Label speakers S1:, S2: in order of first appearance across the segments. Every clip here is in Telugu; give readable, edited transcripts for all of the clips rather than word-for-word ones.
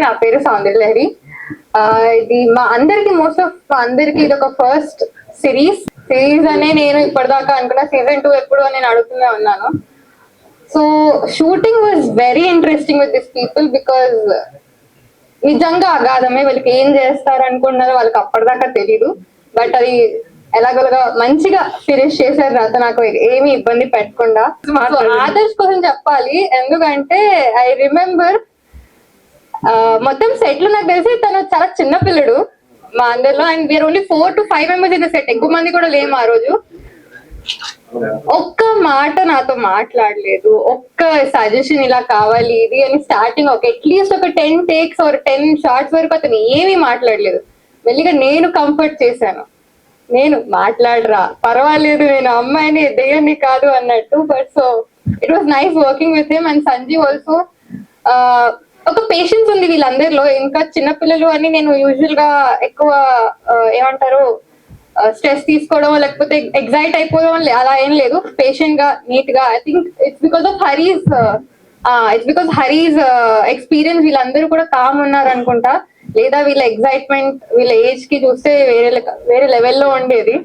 S1: నా పేరు సౌందర్యలహరి. ఇది మా అందరికి అందరికి ఇది ఒక ఫస్ట్ సిరీస్ అనే నేను ఇప్పటిదాకా అనుకున్నా. సీజన్ 2 ఎప్పుడు అని నేను అడుగుతూనే ఉన్నాను. So shooting was very interesting with this people because నిజంగా అగాధమే. వాళ్ళకి ఏం చేస్తారు అనుకున్నారో వాళ్ళకి అప్పటిదాకా తెలీదు. బట్ అది ఎలాగోలాగా మంచిగా ఫినిష్ చేశారు రాత, నాకు ఏమి ఇబ్బంది పెట్టకుండా. ఆదర్శ్ కోసం చెప్పాలి, ఎందుకంటే ఐ రిమెంబర్ మొత్తం సెట్ లో నాకు తెలిసి తను చాలా చిన్న పిల్లడు మా అందరిలో. And we are only 4 to 5 members in the set. ఎక్కువ మంది కూడా లేము ఆ రోజు. ఒక్క మాట నాతో మాట్లాడలేదు, ఒక్క సజెషన్ ఇలా కావాలి ఇది అని స్టార్టింగ్ అట్లీస్ట్ ఒక 10 takes or 10 shots వరకు అతను ఏమీ మాట్లాడలేదు. మెల్లిగా నేను కంఫర్ట్ చేశాను, నేను మాట్లాడరా పర్వాలేదు, నేను అమ్మాయిని దెయ్యాన్ని కాదు అన్నట్టు. But so it was nice working with him. And Sanjeev also ఒక పేషెన్స్ ఉంది వీళ్ళందరిలో. ఇంకా చిన్నపిల్లలు అని నేను యూజువల్ గా ఎక్కువ ఏమంటారు స్ట్రెస్ తీసుకోవడం లేకపోతే ఎగ్జైట్ అయిపోవడం అలా ఏం లేదు. పేషెంట్ గా నీట్ గా. I think it's because of Hari's experience వీళ్ళందరూ కూడా కామ్ ఉన్నారు అనుకుంటా. లేదా వీళ్ళ ఎగ్జైట్మెంట్ వీళ్ళ ఏజ్ కి చూస్తే వేరే లెవెల్లో ఉండేది.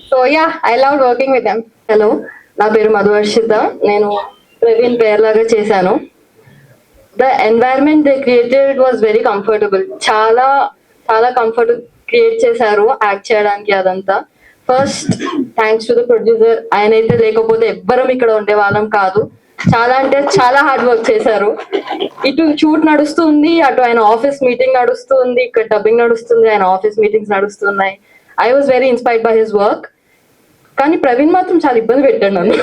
S1: So yeah, I love working with them.
S2: Hello, నా పేరు మధువర్షిత. నేను ప్రవీణ్ పేర్లాగా చేశాను. The environment they created was very comfortable. చాలా చాలా కంఫర్ట్ క్రియేట్ చేశారు యాక్ట్ చేయడానికి. అదంతా first thanks to the producer. ఆయన అయితే లేకపోతే ఎవ్వరం ఇక్కడ ఉండే వాళ్ళం కాదు. చాలా అంటే చాలా హార్డ్ వర్క్ చేశారు. ఇటు షూట్ నడుస్తుంది, అటు ఆయన ఆఫీస్ మీటింగ్ నడుస్తుంది, ఇక్కడ డబ్బింగ్ నడుస్తుంది, ఆయన ఆఫీస్ మీటింగ్స్ నడుస్తున్నాయి. I was very inspired by his work. కానీ ప్రవీణ్ మాత్రం చాలా ఇబ్బంది పెట్టాడు నన్ను,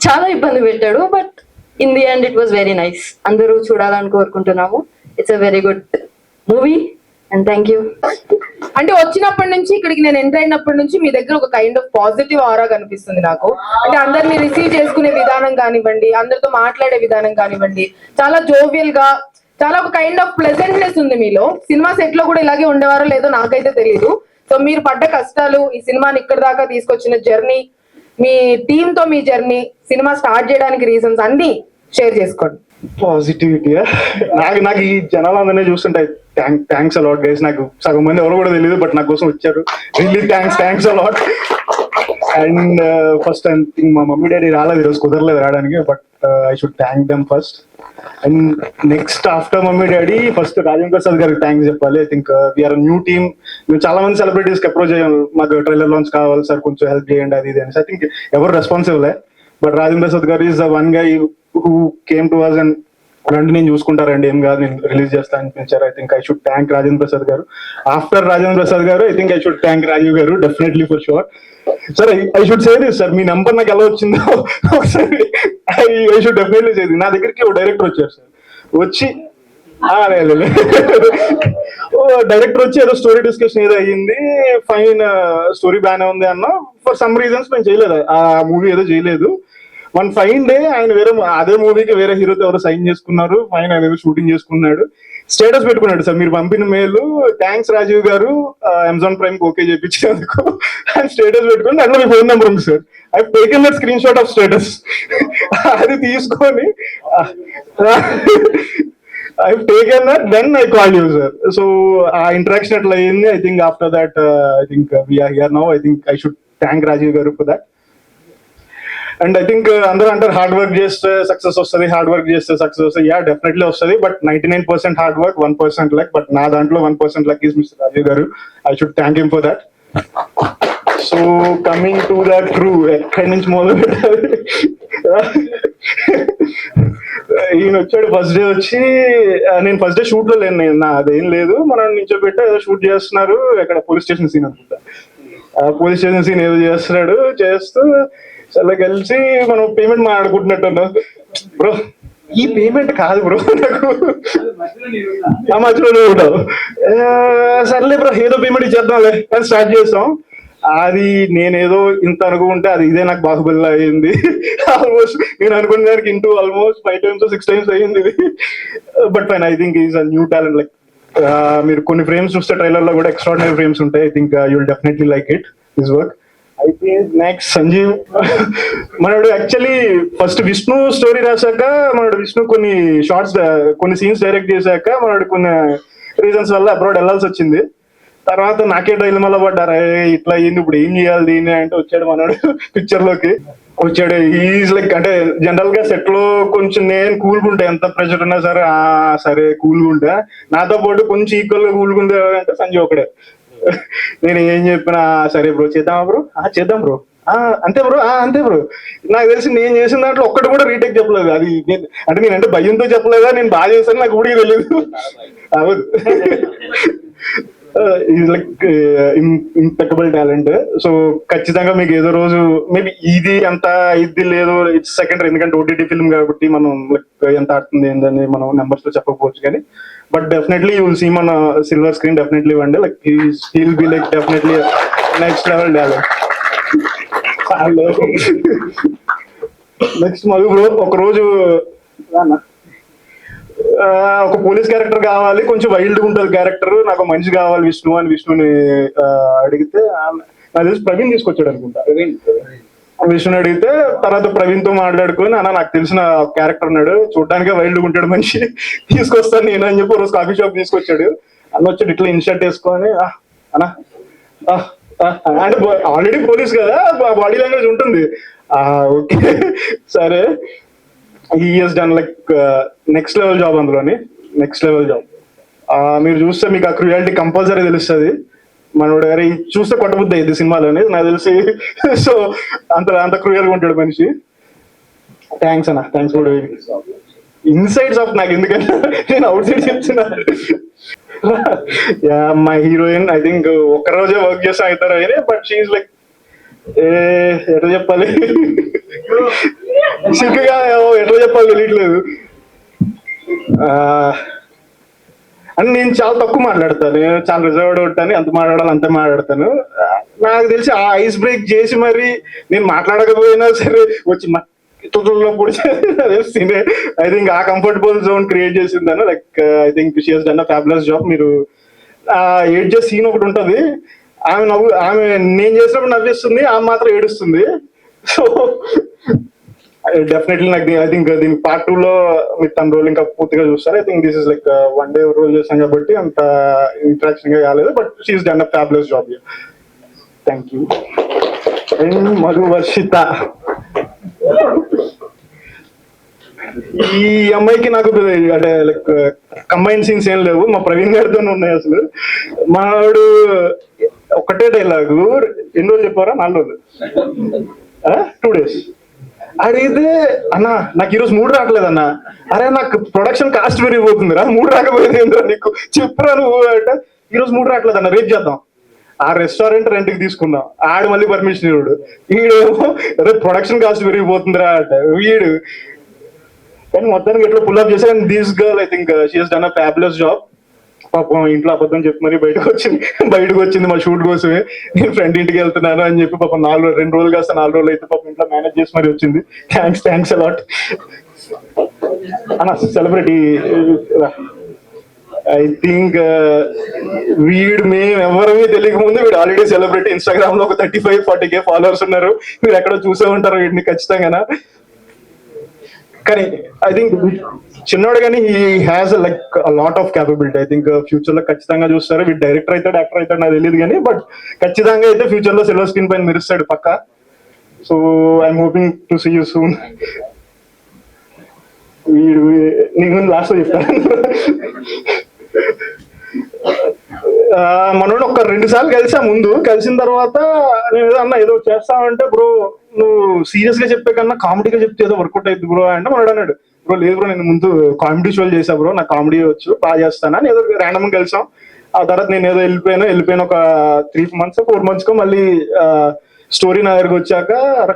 S2: చాలా ఇబ్బంది పెట్టాడు. But in the end it was very nice. అందరూ చూడాలని కోరుకుంటున్నాము. It's a very good movie and thank you.
S3: అంటే వచ్చినప్పటి నుంచి ఇక్కడికి నేను ఎంటర్ అయినప్పటి నుంచి మీ దగ్గర ఒక కైండ్ ఆఫ్ పాజిటివ్ ఆరా కనిపిస్తుంది నాకు. అంటే అందరిని రిసీవ్ చేసుకునే విధానం కానివ్వండి, అందరితో మాట్లాడే విధానం కానివ్వండి, చాలా జోవియల్ గా, చాలా ఒక కైండ్ ఆఫ్ ప్లెజెంట్నెస్ ఉంది మీలో. సినిమా సెట్ లో కూడా ఇలాగే ఉండేవారో లేదో నాకైతే తెలీదు. సో మీరు పడ్డ కష్టాలు, ఈ సినిమాని ఇక్కడ దాకా తీసుకొచ్చిన జర్నీ, మీ టీమ్ తో మీ జర్నీ, సినిమా స్టార్ట్ చేయడానికి రీజన్స్ అన్ని షేర్ చేసుకోండి.
S4: పాజిటివిటీ నాకు ఈ జనాలందరినీ చూస్తుంటే థ్యాంక్స్ అలాట్ గైస్. నాకు సగం మంది ఎవరు కూడా తెలియదు, బట్ నా కోసం వచ్చారు. Really thanks a lot. And first I think మా మమ్మీ డాడీ రాలేదు ఈరోజు, కుదరలేదు రావడానికి. But I should thank them first. And next after mummy daddy first Rajendra Prasad గారికి థ్యాంక్స్ చెప్పాలి. I think we are new team. మేము చాలా మంది సెలబ్రిటీస్ కి అప్రోచ్ అయ్యాము, మాకు ట్రైలర్ లాంచ్ కావాలి సార్, కొంచెం హెల్ప్ చేయండి అది ఇది అని. ఐ థింక్ ఎవరు responsible. But Rajendra Prasad garu is the one guy who came to us and రండి నేను చూసుకుంటారండి, ఏం కాదు నేను రిలీజ్ చేస్తా అనిపించారు. I think I should thank Rajendra Prasad garu. After Rajendra Prasad garu I think I should thank Rajiv garu, definitely for sure. Sir I should say this sir, మీ నంబర్ నాకు ఎలా వచ్చిందో ఒకసారి I should definitely say this. నా దగ్గరికి ఒక డైరెక్టర్ వచ్చారు సార్, వచ్చి డైరెక్టర్ వచ్చి ఏదో స్టోరీ డిస్కషన్ ఏదో అయ్యింది, ఫైన్ స్టోరీ బాగానే ఉంది అన్న. ఫర్ సమ్ రీజన్స్ మేము చేయలేదు, ఆ మూవీ ఏదో చేయలేదు. వన్ ఫైన్ డే ఆయన వేరే అదే మూవీకి వేరే హీరోతో ఎవరో సైన్ చేసుకున్నారు. ఫైన్ ఆయన ఏదో షూటింగ్ చేసుకున్నాడు, స్టేటస్ పెట్టుకున్నాడు సార్ మీరు పంపిన మెయిల్ థ్యాంక్స్ రాజీవ్ గారు అమెజాన్ ప్రైమ్ ఓకే చేయించినందుకు ఆయన స్టేటస్ పెట్టుకుని దాంట్లో మీ ఫోన్ నెంబర్ ఉంది sir. I taken that screen shot of status. అది తీసుకొని I've taken that, then I called you, sir. So, interaction at Layini, I think after that, I think we are here now. I think I should thank Rajiv Garu for that. And I think under hard work just success వస్తుంది, హార్డ్ వర్క్ చేస్తే సక్సెస్ వస్తుంది. యా డెఫినెట్లీ వస్తుంది, but 99% hard work, 1% luck. But నా దాంట్లో 1% లక్ ఈస్ మిస్టర్ రాజీవ్ గారు. I should thank him for that. So coming to the crew, ఎక్కడి నుంచి మొదలు పెట్టాలి? ఈయన వచ్చాడు ఫస్ట్ డే వచ్చి, నేను ఫస్ట్ డే షూట్ లో లేను, నేను అదేం లేదు, మనం నించోబెట్టి ఏదో షూట్ చేస్తున్నారు ఎక్కడ పోలీస్ స్టేషన్ సీన్ అనుకుంటా. పోలీస్ స్టేషన్ సీన్ ఏదో చేస్తున్నాడు, చేస్తూ చాలా కలిసి మనం పేమెంట్ మాట్లాడుకుంటున్నట్టు. బ్రో ఈ పేమెంట్ కాదు బ్రో, నాకు ఆ మధ్యలో ఉంటావు. సర్లే బ్రో ఏదో పేమెంట్ ఇచ్చేద్దాంలే అని స్టార్ట్ చేస్తాం. అది నేనేదో ఇంత అనుకుంటే అది ఇదే నాకు బాహుబలి అయింది. ఆల్మోస్ట్ నేను అనుకునే దానికి into almost 5 times or 6 times అయ్యింది ఇది. But fine, I think is a new talent. Like మీరు కొన్ని ఫ్రేమ్స్ చూస్తే ట్రైలర్ లో కూడా ఎక్స్ట్రాడినరీ ఫ్రేమ్స్ ఉంటాయి. I think you will definitely like it, his work. అయితే నెక్స్ట్ సంజీవ్. మనడు యాక్చువల్లీ ఫస్ట్ విష్ణు స్టోరీ రాశాక మనడు విష్ణు కొన్ని షార్ట్స్ కొన్ని సీన్స్ డైరెక్ట్ చేశాక మనడు కొన్ని రీజన్స్ వల్ల అబ్రాడ్ వెళ్ళాల్సి వచ్చింది. తర్వాత నాకే డైలమాలో పడ్డారు, ఇట్లా అయ్యింది, ఇప్పుడు ఏం చేయాలి దీన్ని అంటే వచ్చాడు మనడు పిక్చర్ లోకి. వచ్చాడు ఈజ్ లైక్, అంటే జనరల్ గా సెట్ లో కొంచెం నేను కూల్గా ఉంటా, ఎంత ప్రెషర్ ఉన్నా సరే సరే కూల్గా ఉంటా. నాతో పాటు కొంచెం ఈక్వల్ గా కూల్గా ఉండే అంటే సంజయ్ ఒకడే. నేను ఏం చెప్పినా సరే బ్రో చేద్దామా బ్రో, చేద్దాం బ్రో, అంతే బ్రో, అంతే బ్రో. నాకు తెలిసి నేను చేసిన దాంట్లో ఒక్కటి కూడా రీటేక్ చెప్పలేదు. అది అంటే నేనంటే భయంతో చెప్పలేదా, నేను బాగా చేశాను నాకు ఊడికి తెలియదు. అవును, is like impeccable talent. So ఖచ్చితంగా మీకు ఏదో రోజు మేబీ ఇది అంత ఇది లేదు, ఇట్స్ సెకండరీ, ఎందుకంటే ఓటీటీ ఫిల్మ్ కాబట్టి మనం లైక్ ఎంత ఆడుతుంది ఏందని మనం నెంబర్స్ లో చెప్పకపోవచ్చు, కానీ but definitely you will see మన silver screen definitely one day. Like he'll be like definitely next level talent. Next Madhu bro, ఒక రోజు ఒక పోలీస్ క్యారెక్టర్ కావాలి, కొంచెం వైల్డ్ ఉంటుంది క్యారెక్టర్, నాకు మనిషి కావాలి విష్ణు అని విష్ణుని అడిగితే నాకు తెలిసి ప్రవీణ్ తీసుకొచ్చాడు అనుకుంటా. విష్ణుని అడిగితే తర్వాత ప్రవీణ్ తో మాట్లాడుకొని, అన్న నాకు తెలిసిన క్యారెక్టర్ ఉన్నాడు, చూడడానికే వైల్డ్ ఉంటాడు మనిషి, తీసుకొస్తాను నేను అని చెప్పి రోజు కాఫీ షాప్ తీసుకొచ్చాడు. అన్న వచ్చాడు ఇట్లా ఇన్షర్ట్ వేసుకొని, అన్న అంటే ఆల్రెడీ పోలీస్ కదా, బాడీ లాంగ్వేజ్ ఉంటుంది. ఓకే సరే, he's done like next level job, అందులోని నెక్స్ట్ లెవెల్ జాబ్. మీరు చూస్తే మీకు ఆ క్రూయాలిటీ కంపల్సరీ తెలుస్తుంది. మనోడు గారి చూస్తే కొట్టబుద్ధి అయింది సినిమాలోని నాకు తెలిసి. సో అంత క్రూయల్గా ఉంటాడు మనిషి. థ్యాంక్స్ అన్న, థ్యాంక్స్ ఫర్ ఇన్సైడ్స్ ఆఫ్, నాకు ఎందుకంటే నేను అవుట్ సైడ్ చెప్తున్నా. మై హీరోయిన్ ఐ థింక్ ఒక్కరోజే వర్క్ చేస్తా అవుతారు అయినా, బట్ షీఈ్ లైక్ ఎట్లా చెప్పాలి, సిగ్గుగా ఎట్లా చెప్పాలి తెలియట్లేదు. అని నేను చాలా తక్కువ మాట్లాడతాను, చాలా రిజర్వ్డ్ ఉంటాను, ఎంత మాట్లాడాలి అంతే మాట్లాడతాను. నాకు తెలిసి ఆ ఐస్ బ్రేక్ చేసి మరి నేను మాట్లాడకపోయినా సరే వచ్చి తుల్లో పొడిచి ఐ థింక్ ఆ కంఫర్టబుల్ జోన్ క్రియేట్ చేసిందని. Like I think she has done a fabulous job. మీరు ఏడ్ చేసే సీన్ ఒకటి ఉంటుంది, ఆమె నేను చేసినప్పుడు నవ్విస్తుంది, ఆమె మాత్రం ఏడుస్తుంది. సో డెఫినెట్లీ నాకు ఐ థింక్ దీనికి పార్ట్ 2 లో మీరు తన రోల్ ఇంకా పూర్తిగా చూస్తారు. I think this is like one day role చేశాం కాబట్టి అంత ఇంట్రాక్షన్ గా కాలేదు, but she's done a fabulous job. Thank you. And Madhu Varshitha, ఈ అమ్మాయికి నాకు అంటే లైక్ కంబైన్ సీన్స్ ఏం లేవు, మా ప్రవీణ్ గారితోనే ఉన్నాయి. అసలు మావాడు ఒకటే డైలాగు ఎన్ని రోజులు చెప్పారా, 4 రోజులు 2 days అడిగితే, అన్న నాకు ఈరోజు 3 రావట్లేదన్న. అరే నాకు ప్రొడక్షన్ కాస్ట్ పెరిగిపోతుందిరా, 3 రాకపోయింది ఏంద్రా నీకు, చెప్పురా నువ్వు అంటే. ఈరోజు 3 రావట్లేదన్న, రేపు చేద్దాం. ఆ రెస్టారెంట్ రెంట్కి తీసుకున్నాం, ఆడు మళ్ళీ పర్మిషన్ ఇవ్వడు, వీడేమో రేపు ప్రొడక్షన్ కాస్ట్ పెరిగిపోతుందిరా అంటే వీడు. కానీ మొత్తానికి ఎట్లా పుల్ అప్ చేశారు. And this girl I think she has done a fabulous job. పాపం ఇంట్లో అబద్ధం చెప్పి మరి బయటకు వచ్చింది మా షూట్ కోసమే. నేను ఫ్రెండ్ ఇంటికి వెళ్తున్నాను అని చెప్పి పాపం 2 రోజులు కాస్త 4 రోజులు అయితే పాపం ఇంట్లో మేనేజ్ చేసి మరి వచ్చింది. థ్యాంక్స్ అలాట్ అన్న. సెలబ్రిటీ ఐ థింక్ మేము ఎవరిమీ తెలియక ముందు వీడు ఆల్రెడీ సెలబ్రిటీ. ఇన్స్టాగ్రామ్ లో ఒక 35-40K ఫాలోవర్స్ ఉన్నారు, మీరు ఎక్కడో చూసే ఉంటారు వీడిని ఖచ్చితంగా. కానీ ఐ థింక్ చిన్నోడు కానీ he has like lot of capability. I think future లో ఖచ్చితంగా చూస్తారు. వీడు డైరెక్టర్ అవుతాడు, యాక్టర్ అవుతాడు నాకు తెలియదు కానీ, బట్ ఖచ్చితంగా అయితే ఫ్యూచర్ లో సిల్వర్ స్క్రీన్ పైన మెరుస్తాడు పక్కా. So I'm hoping to see you soon. వీడు నీకు లాస్ట్ లో చెప్తాను. మనోడు ఒక 2 సార్లు కలిసా. ముందు కలిసిన తర్వాత నేను ఏదో అన్నా ఏదో చేస్తామంటే, బ్రో నువ్వు సీరియస్ గా చెప్పే కన్నా కామెడీగా చెప్తే ఏదో వర్కౌట్ అవుతుంది బ్రో అంటే, మనోడు అన్నాడు, బ్రో లేదు బ్రో నేను ముందు కామెడీ షోలు చేసా బ్రో, నాకు కామెడీ వచ్చు బాగా చేస్తాను అని ఏదో ర్యాండమ్ కలిసాం. ఆ తర్వాత నేను ఏదో వెళ్ళిపోయాను ఒక 3 months 4 months మళ్ళీ స్టోరీ నా దగ్గరకు వచ్చాక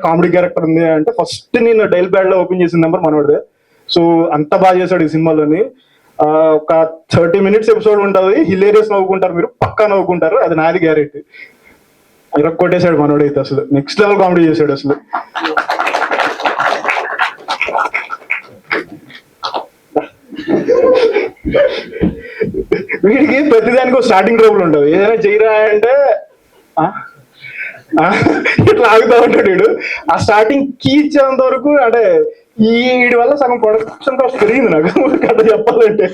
S4: కామెడీ క్యారెక్టర్ ఉంది అంటే ఫస్ట్ నేను డైల్ ప్యాడ్ లో ఓపెన్ చేసిన నెంబర్ మనోడిదే. సో అంత బాగా చేశాడు ఈ సినిమాలోని. ఒక 30 minutes ఎపిసోడ్ ఉంటుంది, హిలేరియస్ నవ్వుకుంటారు, మీరు పక్కా నవ్వుకుంటారు, అది నాది గ్యారెంటీ. కొట్టేశాడు మనోడైతే, అసలు నెక్స్ట్ లెవెల్ కామెడీ చేశాడు అసలు. వీడికి ప్రతిదానికి స్టార్టింగ్ ట్రబుల్ ఉండదు, ఏదైనా చేయరా అంటే ఇట్లా ఆగుతా ఉంటాడు వీడు. ఆ స్టార్టింగ్ కీ ఇచ్చేంత వరకు అంటే వీడి వల్ల సగం ప్రొడక్షన్ కాస్ట్ పెరిగింది నాకు కథ చెప్పాలంటే.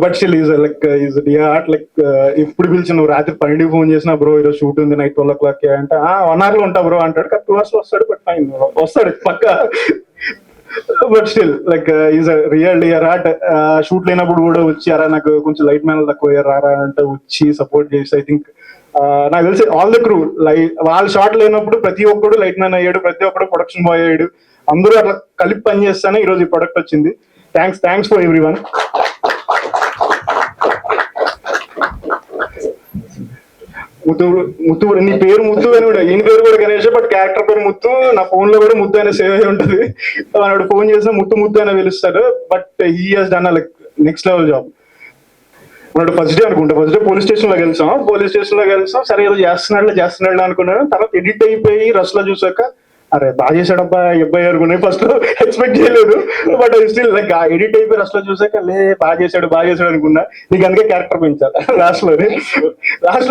S4: But still is like is art like ఎప్పుడు పిలిచి నువ్వు రాత్రి 12 ఫోన్ చేసినా బ్రో ఈరోజు షూట్ ఉంది నైట్ 12 o'clock అంటే 1 hour లో ఉంటా బ్రో అంటాడు. 2 hours లో వస్తాడు. బట్ ఫైన్ వస్తాడు పక్క. But still like is real year art. Shoot లేనప్పుడు కూడా వచ్చి అరా నాకు కొంచెం లైట్ మ్యాన్ తక్కువ రారా అంటే వచ్చి సపోర్ట్ చేసి ఐ థింక్ నాకు తెలిసి ఆల్ ద క్రూ వాళ్ళ షాట్ లేనప్పుడు ప్రతి ఒక్కడు లైట్ మ్యాన్ అయ్యాడు, ప్రతి ఒక్కడు ప్రొడక్షన్ బాయ్ అయ్యాడు. అందరూ అట్లా కలిపి పని చేస్తానే ఈ రోజు ఈ ప్రొడక్ట్ వచ్చింది. Thanks for every one. Muthu నీ పేరు ముత్తు అని కూడా, ఈయన పేరు కూడా గణేష్, బట్ క్యారెక్టర్ పేరు ముత్తు. నా ఫోన్ లో కూడా ముత్తు అనే సేవ్ అయి ఉంటది. వాడు ఫోన్ చేసినా ముత్తు అని పిలుస్తాడు. But he has done like next level job. వాడు ఫస్ట్ డే అనుకుంటా, ఫస్ట్ డే పోలీస్ స్టేషన్ లో కలిసాం. సరే ఏదో చేస్తున్నాడు అనుకున్నాను. తర్వాత ఎడిట్ అయిపోయి రష్ లో చూసాక అరే బాగా చేశాడబ్బా అబ్బాయి అనుకున్నాయి. ఫస్ట్ ఎక్స్పెక్ట్ చేయలేదు. బట్ స్టిల్ లైక్ ఎడిట్ అయిపోయి రష్ లో చూసాక బాగా చేశాడు అనుకున్నా. నీకు అందుకే క్యారెక్టర్ పెంచాలి లాస్ట్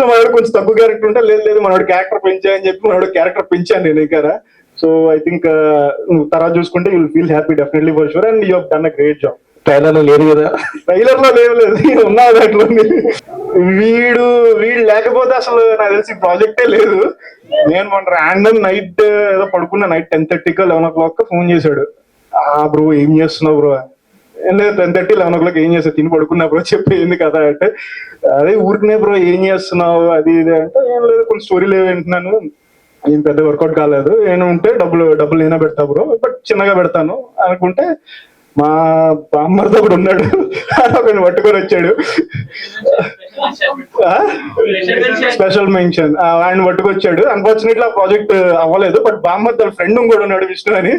S4: లో మనోడు కొంచెం తక్కువ క్యారెక్టర్ ఉంటే లేదు మనోడు క్యారెక్టర్ పెంచా అని చెప్పి మనోడు క్యారెక్టర్ పెంచాను నేను ఇక్కడ. సో ఐ థింక్ తర్వాత చూసుకుంటే you will feel happy definitely for sure. And you have done a great job.
S5: Trailer లో లేదు కదా?
S4: ట్రైలర్ లో లేదు ఉన్నా దాంట్లో. వీడు లేకపోతే అసలు నాకు తెలిసి ప్రాజెక్టే లేదు. నేను మొన్న ర్యాండమ్ నైట్ ఏదో పడుకున్నా, నైట్ 10:30 11 o'clock ఫోన్ చేశాడు. బ్రో ఏం చేస్తున్నావు బ్రో? ఏం లేదు 10:30 11 o'clock ఏం చేస్తావు, తిని పడుకున్నా బ్రో చెప్పేంది కదా అంటే, అదే ఊరికనే బ్రో ఏం చేస్తున్నావు అది ఇది అంటే, ఏం లేదు కొన్ని స్టోరీలు వింటున్నాను, ఏం పెద్ద వర్కౌట్ కాలేదు, నేను ఉంటే డబ్బులు నేనే పెడతా బ్రో, బట్ చిన్నగా పెడతాను అనుకుంటే మా బామ్మర్తో కూడా ఉన్నాడు, ఒకరిని పట్టుకొని వచ్చాడు. స్పెషల్ మెన్షన్ ఆయన పట్టుకొచ్చాడు. అన్ఫార్చునేట్లీ ఆ ప్రాజెక్ట్ అవ్వలేదు. బట్ బామ్మర్ తన ఫ్రెండ్ కూడా ఉన్నాడు విష్ణు అని,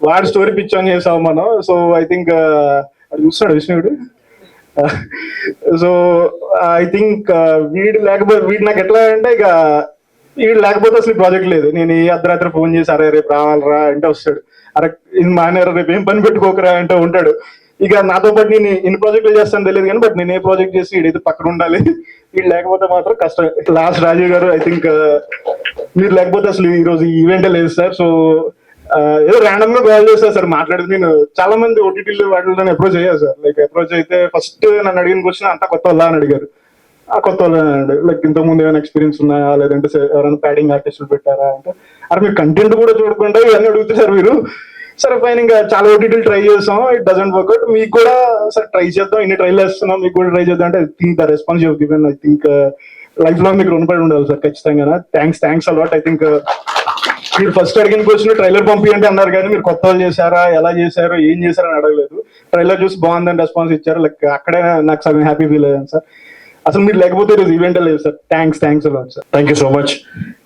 S4: వాడు స్టోరీ పిచ్ ఆన్ చేసాం మనం. సో ఐ థింక్ చూస్తున్నాడు విష్ణుడు. సో ఐ థింక్ వీడు నాకు ఎట్లా అంటే ఇక వీడు లేకపోతే అసలు ప్రాజెక్ట్ లేదు. నేను ఈ అర్ధరాత్రి ఫోన్ చేసి అరే రేపు రావాలరా అంటే వస్తాడు, అరే ఇది మానేరా రేపు ఏం పని పెట్టుకోకరా అంటే ఉంటాడు. ఇక నాతో పాటు నేను ఇన్ని ప్రాజెక్టులు చేస్తాను తెలియదు కానీ, బట్ నేను ఏ ప్రాజెక్ట్ చేసి వీడైతే పక్కన ఉండాలి. వీడు లేకపోతే మాత్రం కష్టం. లాస్ట్ రాజీవ్ గారు ఐ థింక్ మీరు లేకపోతే అసలు ఈ రోజు ఈవెంటే లేదు సార్. సో ఏదో ర్యాండమ్ గా కాల్ చేస్తారు సార్, మాట్లాడితే నేను చాలా మంది ఓటీటీలు వాటిలో అప్రోచ్ అయ్యాను సార్. లైక్ అప్రోచ్ అయితే ఫస్ట్ నన్ను అడిగిన క్వశ్చన్ అంతా కొత్త వాళ్ళ అని అడిగారు. ఆ కొత్త వాళ్ళు అన్నాడు, లైక్ ఇంతకు ముందు ఏమైనా ఎక్స్పీరియన్స్ ఉన్నాయా, లేదంటే ఎవరైనా ప్యాడింగ్ ఆర్టిస్టులు పెట్టారా అంటే, అరే మీరు కంటెంట్ కూడా చూడకుండా ఇవన్నీ అడుగుతారు మీరు. సరే ఫైన్, ఇంకా చాలా ఓటీటీలు ట్రై చేస్తాం, ఇట్ డజంట్ వర్క్అవుట్, మీకు కూడా సరే ట్రై చేద్దాం, ఇన్ని ట్రైల్ వేస్తున్నాం మీకు కూడా ట్రై చేద్దాం అంటే I think the response you given I think life long మీకు రుణపడి ఉండాలి సార్ ఖచ్చితంగా. Thanks a lot. ఐ థింక్ మీరు ఫస్ట్ అడిగిన క్వశ్చన్ ట్రైలర్ పంపించండి అన్నారు కానీ మీరు కొత్త వాళ్ళు చేశారా, ఎలా చేశారో, ఏం చేశారని అడగలేదు. ట్రైలర్ చూసి బాగుందని రెస్పాన్స్ ఇచ్చారు. లైక్ అక్కడే నాకు సగం హ్యాపీ ఫీల్ అయ్యాను సార్. అసలు మీరు లేకపోతే ఈరోజు ఈవెంట్ లేదు sir. Thanks a lot sir.
S5: Thank you so much.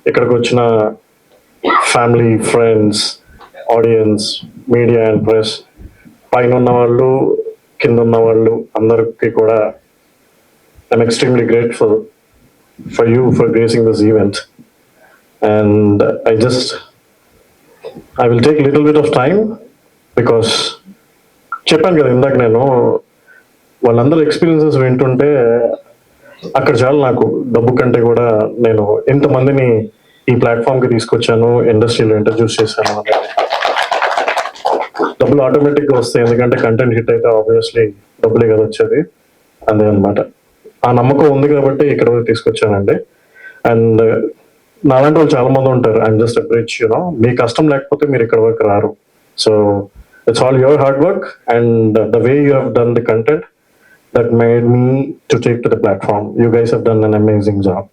S5: ఇక్కడికి వచ్చిన family, friends, audience, media and press, పైన ఉన్న వాళ్ళు, కింద ఉన్న వాళ్ళు అందరికి కూడా I'm extremely grateful for you for gracing this event. And I will take little bit of time because చెప్పాను కదా ఇందాక, నేను వాళ్ళందరూ ఎక్స్పీరియన్సెస్ వింటుంటే అక్కడ చాలా నాకు డబ్బు కంటే కూడా నేను ఎంతమందిని ఈ ప్లాట్ఫామ్ కి తీసుకొచ్చాను, ఇండస్ట్రీలో ఇంట్రడ్యూస్ చేశాను అనేది డబ్బులు ఆటోమేటిక్ గా వస్తాయి. ఎందుకంటే కంటెంట్ హిట్ అయితే ఆబ్వియస్లీ డబ్బులే కదా వచ్చేది. అదే అనమాట, ఆ నమ్మకం ఉంది కాబట్టి ఇక్కడ వరకు తీసుకొచ్చానండి. అండ్ నాలాంటి వాళ్ళు చాలా మంది ఉంటారు. I'm just a bridge, you know. మీ కష్టం లేకపోతే మీరు ఇక్కడ వరకు రారు. So it's all your hard work and the way you have done the content that made me to take to the platform. You guys have done an amazing job.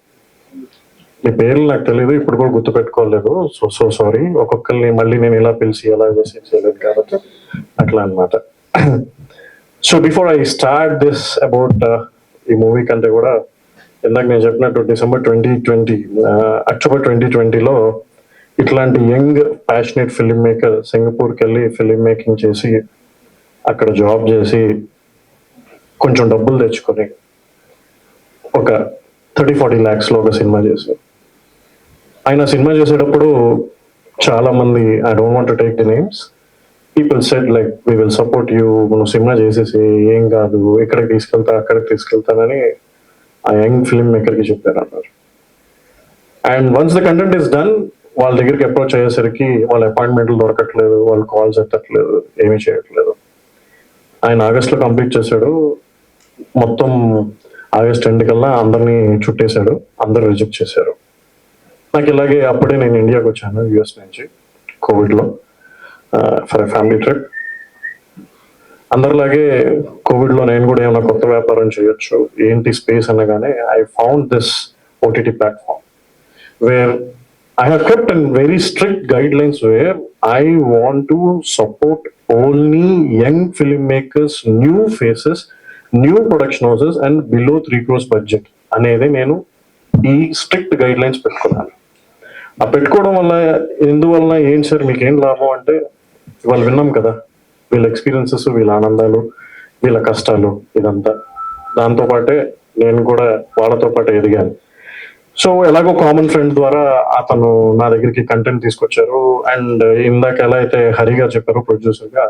S5: మీ పేర్లు నాకు తెలియదు, ఇప్పుడు కూడా గుర్తు పెట్టుకోలేదు. So sorry. ఒక్కొక్కరిని మళ్ళీ నేను ఇలా పిలిచి ఎలా చేసి చేయలేదు కాబట్టి అట్లా అనమాట. So before I start this about ఈ మూవీ కంటే కూడా ఇందాక నేను చెప్పినట్టు డిసెంబర్ 2020 అక్టోబర్ 2020లో ఇట్లాంటి యంగ్ ప్యాషనేట్ ఫిల్మ్ మేకర్ సింగపూర్కి వెళ్ళి ఫిల్మ్ మేకింగ్ చేసి అక్కడ జాబ్ చేసి కొంచెం డబ్బులు తెచ్చుకొని ఒక 30-40 lakhs లో ఒక సినిమా చేశారు. ఆయన సినిమా చేసేటప్పుడు చాలా మంది, I don't want to take the names, people said like we will support you, నువ్వు సినిమా చేసేసి ఏం కాదు, ఇక్కడికి తీసుకెళ్తా అక్కడికి తీసుకెళ్తానని ఆ యంగ్ ఫిల్మ్ మేకర్కి చెప్పారు అన్నారు. And once the content is done, వాళ్ళ దగ్గరికి అప్రోచ్ అయ్యేసరికి వాళ్ళ అపాయింట్మెంట్లు దొరకట్లేదు, వాళ్ళు కాల్స్ ఎత్తట్లేదు, ఏమీ చేయట్లేదు. ఆయన ఆగస్ట్లో కంప్లీట్ చేశాడు. మొత్తం ఆగస్ట్ ఎండ్ కల్లా అందరినీ చుట్టేశాడు, అందరూ రిజెక్ట్ చేశారు. నాకు ఇలాగే అప్పుడే నేను ఇండియాకి వచ్చాను యుఎస్ నుంచి కోవిడ్లో ఫర్ ఎ ఫ్యామిలీ ట్రిప్. అందరిలాగే కోవిడ్లో నేను కూడా ఏమైనా కొత్త వ్యాపారం చేయొచ్చు, ఏంటి స్పేస్ అనగానే I found this OTT platform where I have kept in very strict guidelines where I want to support only young filmmakers, new faces, new production houses and below 3 crores budget అనేది నేను ఈ స్ట్రిక్ట్ గైడ్ లైన్స్ పెట్టుకున్నాను. ఆ పెట్టుకోవడం వల్ల ఎందువల్ల ఏంటి సార్ మీకు ఏం లాభం అంటే, వాళ్ళు విన్నాం కదా వీళ్ళ ఎక్స్పీరియన్సెస్, వీళ్ళ ఆనందాలు, వీళ్ళ కష్టాలు, ఇదంతా. దాంతోపాటే నేను కూడా వాళ్ళతో పాటు ఎదిగాను. సో ఎలాగో కామన్ ఫ్రెండ్ ద్వారా అతను నా దగ్గరికి కంటెంట్ తీసుకొచ్చారు. అండ్ ఇందాక ఎలా అయితే హరి గారు చెప్పారు ప్రొడ్యూసర్గా,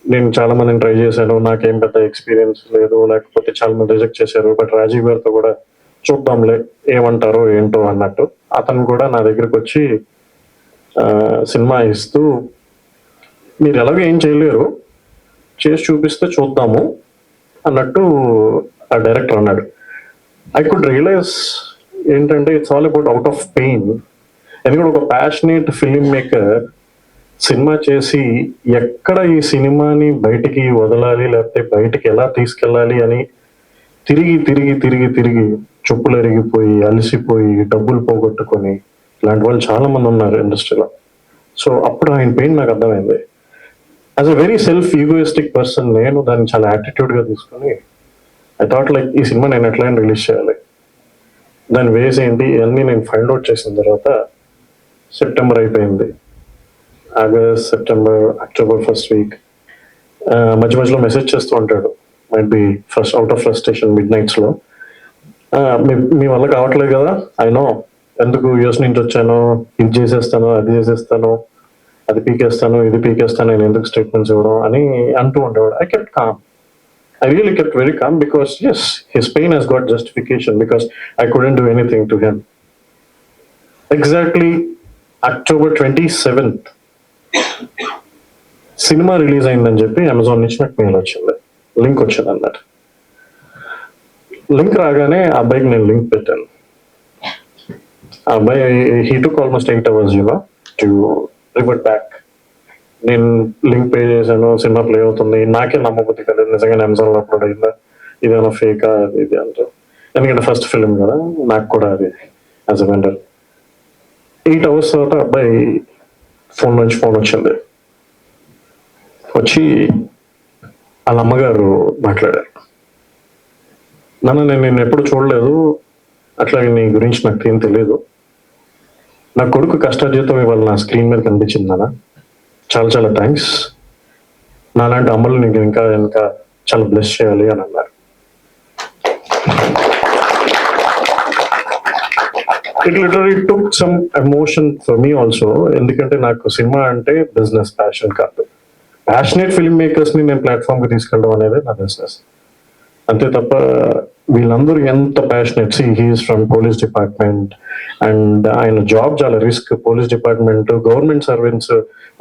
S5: నేను చాలా మందిని ట్రై చేశాను, నాకేం పెద్ద ఎక్స్పీరియన్స్ లేదు, లేకపోతే చాలా మంది రిజెక్ట్ చేశారు. బట్ రాజీవ్ గారితో కూడా చూద్దాంలే ఏమంటారో ఏంటో అన్నట్టు అతను కూడా నా దగ్గరికి వచ్చి సినిమా ఇస్తూ, మీరు ఎలాగో ఏం చేయలేరు, చేసి చూపిస్తే చూద్దాము అన్నట్టు ఆ డైరెక్టర్ అన్నాడు. ఐ కుడ్ రియలైజ్ ఏంటంటే it's all about out of pain. ఎందుకంటే ఒక ప్యాషనేట్ ఫిలిం మేకర్ సినిమా చేసి ఎక్కడ ఈ సినిమాని బయటికి వదలాలి, లేకపోతే బయటికి ఎలా తీసుకెళ్ళాలి అని తిరిగి తిరిగి తిరిగి తిరిగి చెప్పులు ఎరిగిపోయి, అలసిపోయి, డబ్బులు పోగొట్టుకొని ఇలాంటి వాళ్ళు చాలా మంది ఉన్నారు ఇండస్ట్రీలో. సో అప్పుడు ఆయన పెయిన్ నాకు అర్థమైంది. As a very self egoistic person నేను దాన్ని చాలా యాటిట్యూడ్గా తీసుకొని ఐ థాట్ లైక్ ఈ సినిమా నేను ఎట్లయినా రిలీజ్ చేయాలి, దాని వేస్ ఏంటి ఇవన్నీ నేను ఫైండ్ అవుట్ చేసిన తర్వాత సెప్టెంబర్ అయిపోయింది. August, September, October first week మధ్య మధ్యలో మెసేజ్ చేస్తూ ఉంటాడు, might be first out of frustration mid నైట్స్లో. మీ వల్ల కావట్లేదు కదా, అయినో ఎందుకు యూఎస్ నుంచి వచ్చాను, ఇది చేసేస్తాను, అది చేసేస్తాను, అది పీకేస్తాను, ఇది పీకేస్తాను, నేను ఎందుకు స్టేట్మెంట్స్ ఇవ్వడం అని అంటూ ఉండేవాడు. I kept calm. I really kept very calm because yes, his pain has got justification because I couldn't do anything to him. Exactly October 27th cinema release అయిందని చెప్పి అమెజాన్ నుంచి నాకు మెయిల్ వచ్చింది, లింక్ వచ్చింది అన్నట్టు. లింక్ రాగానే ఆ అబ్బాయికి నేను లింక్ పెట్టాను. ఆ అబ్బాయి he took almost 8 hours to revert back. నేను లింక్ పే చేశాను, సినిమా ప్లే అవుతుంది, నాకే నమ్మబుద్ధి కదా నిజంగానే అమెజాన్లో అప్లోడ్ అయిందా, ఇదేమన్నా ఫేకా ఇది అంటూ. ఎందుకంటే ఫస్ట్ ఫిలిం కదా, నాకు కూడా అది యాజ్ అ వెండర్. 8 hours తర్వాత అబ్బాయి ఫోన్ నుంచి ఫోన్ వచ్చింది. వచ్చి వాళ్ళ అమ్మగారు మాట్లాడారు, నేను ఎప్పుడు చూడలేదు, అట్లాగే నీ గురించి నాకు ఏం తెలియదు, నా కొడుకు కష్టార్జితం ఇవాళ నా స్క్రీన్ మీద కనిపించింది నాన్న, చాలా చాలా థ్యాంక్స్, నాలాంటి అమ్మలు నీకు ఇంకా ఇంకా చాలా బ్లెస్ చేయాలి అని అన్నారు. It literally took some emotion for me also. ఎందుకంటే నాకు సినిమా అంటే బిజినెస్, ప్యాషన్ కాదు. ప్యాషనేట్ ఫిల్మ్ మేకర్స్ ని నేను ప్లాట్ఫామ్ కి తీసుకెళ్ళడం అనేది నా బిజినెస్, అంతే తప్ప వీళ్ళందరూ ఎంత passionate. He's from police department and ఆయన జాబ్ చాలా risk. Police department, government servants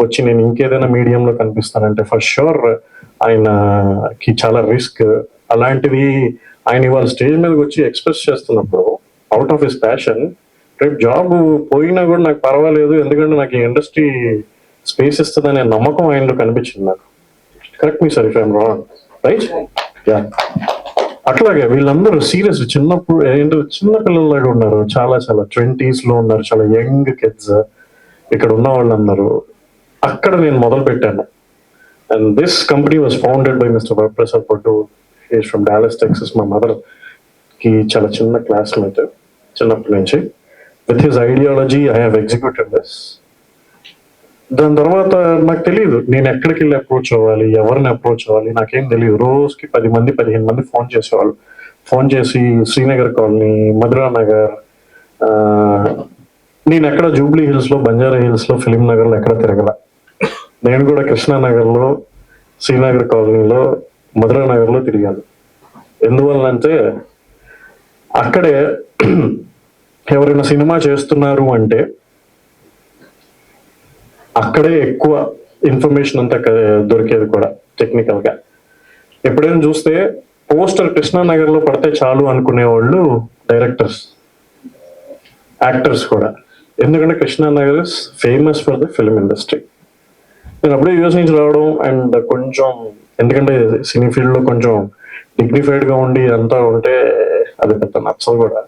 S5: వచ్చి నేను ఇంకేదైనా మీడియంలో కనిపిస్తానంటే ఫర్ షూర్ ఆయనకి చాలా రిస్క్. అలాంటిది ఆయన ఇవాళ స్టేజ్ మీదకి వచ్చి ఎక్స్ప్రెస్ చేస్తున్నప్పుడు అవుట్ ఆఫ్ హిస్ ప్యాషన్, రేపు జాబ్ పోయినా కూడా నాకు పర్వాలేదు ఎందుకంటే నాకు ఈ ఇండస్ట్రీ స్పేస్ ఇస్తుందనే నమ్మకం ఆయనలో కనిపించింది నాకు. Correct me sir if I'm wrong, right? Yeah. అట్లాగే వీళ్ళందరూ సీరియస్ చిన్నప్పుడు ఏంటో చిన్న పిల్లల్లాగా ఉన్నారు, చాలా చాలా 20s లో ఉన్నారు, చాలా యంగ్ కిడ్స్ ఇక్కడ ఉన్న వాళ్ళందరూ. అక్కడ నేను మొదలు పెట్టాను. And this company was founded by mister Varaprasad Pottu. Is from Dallas, Texas. మా మదర్ కి చాలా చిన్న క్లాస్మేట్ చిన్నప్పటి నుంచి. With his ideology I have executed this. దాని తర్వాత నాకు తెలియదు నేను ఎక్కడికి వెళ్ళి అప్రోచ్ అవ్వాలి, ఎవరిని అప్రోచ్ అవ్వాలి, నాకేం తెలియదు. రోజుకి 10 మంది 15 మంది ఫోన్ చేసేవాళ్ళు. ఫోన్ చేసి శ్రీనగర్ కాలనీ, మధురా నగర్, నేను ఎక్కడ జూబ్లీ హిల్స్ లో, బంజారా హిల్స్ లో, ఫిలిం నగర్ లో ఎక్కడ తిరగల. నేను కూడా కృష్ణానగర్ లో, శ్రీనగర్ కాలనీలో, మధురా నగర్ లో తిరిగాను. ఎందువల్లంటే అక్కడే ఎవరైనా సినిమా చేస్తున్నారు అంటే అక్కడే ఎక్కువ ఇన్ఫర్మేషన్ అంతా దొరికేది కూడా టెక్నికల్ గా. ఎప్పుడైనా చూస్తే పోస్టర్ కృష్ణానగర్ లో పడితే చాలు అనుకునే వాళ్ళు డైరెక్టర్స్, యాక్టర్స్ కూడా. ఎందుకంటే Krishna Nagar is famous for the film industry. నేను అప్పుడే యూఎస్ నుంచి రావడం అండ్ కొంచెం, ఎందుకంటే సినీ ఫీల్డ్ లో కొంచెం డిగ్నిఫైడ్ గా ఉండి అంతా ఉంటే అది పెద్ద నచ్చదు కూడా.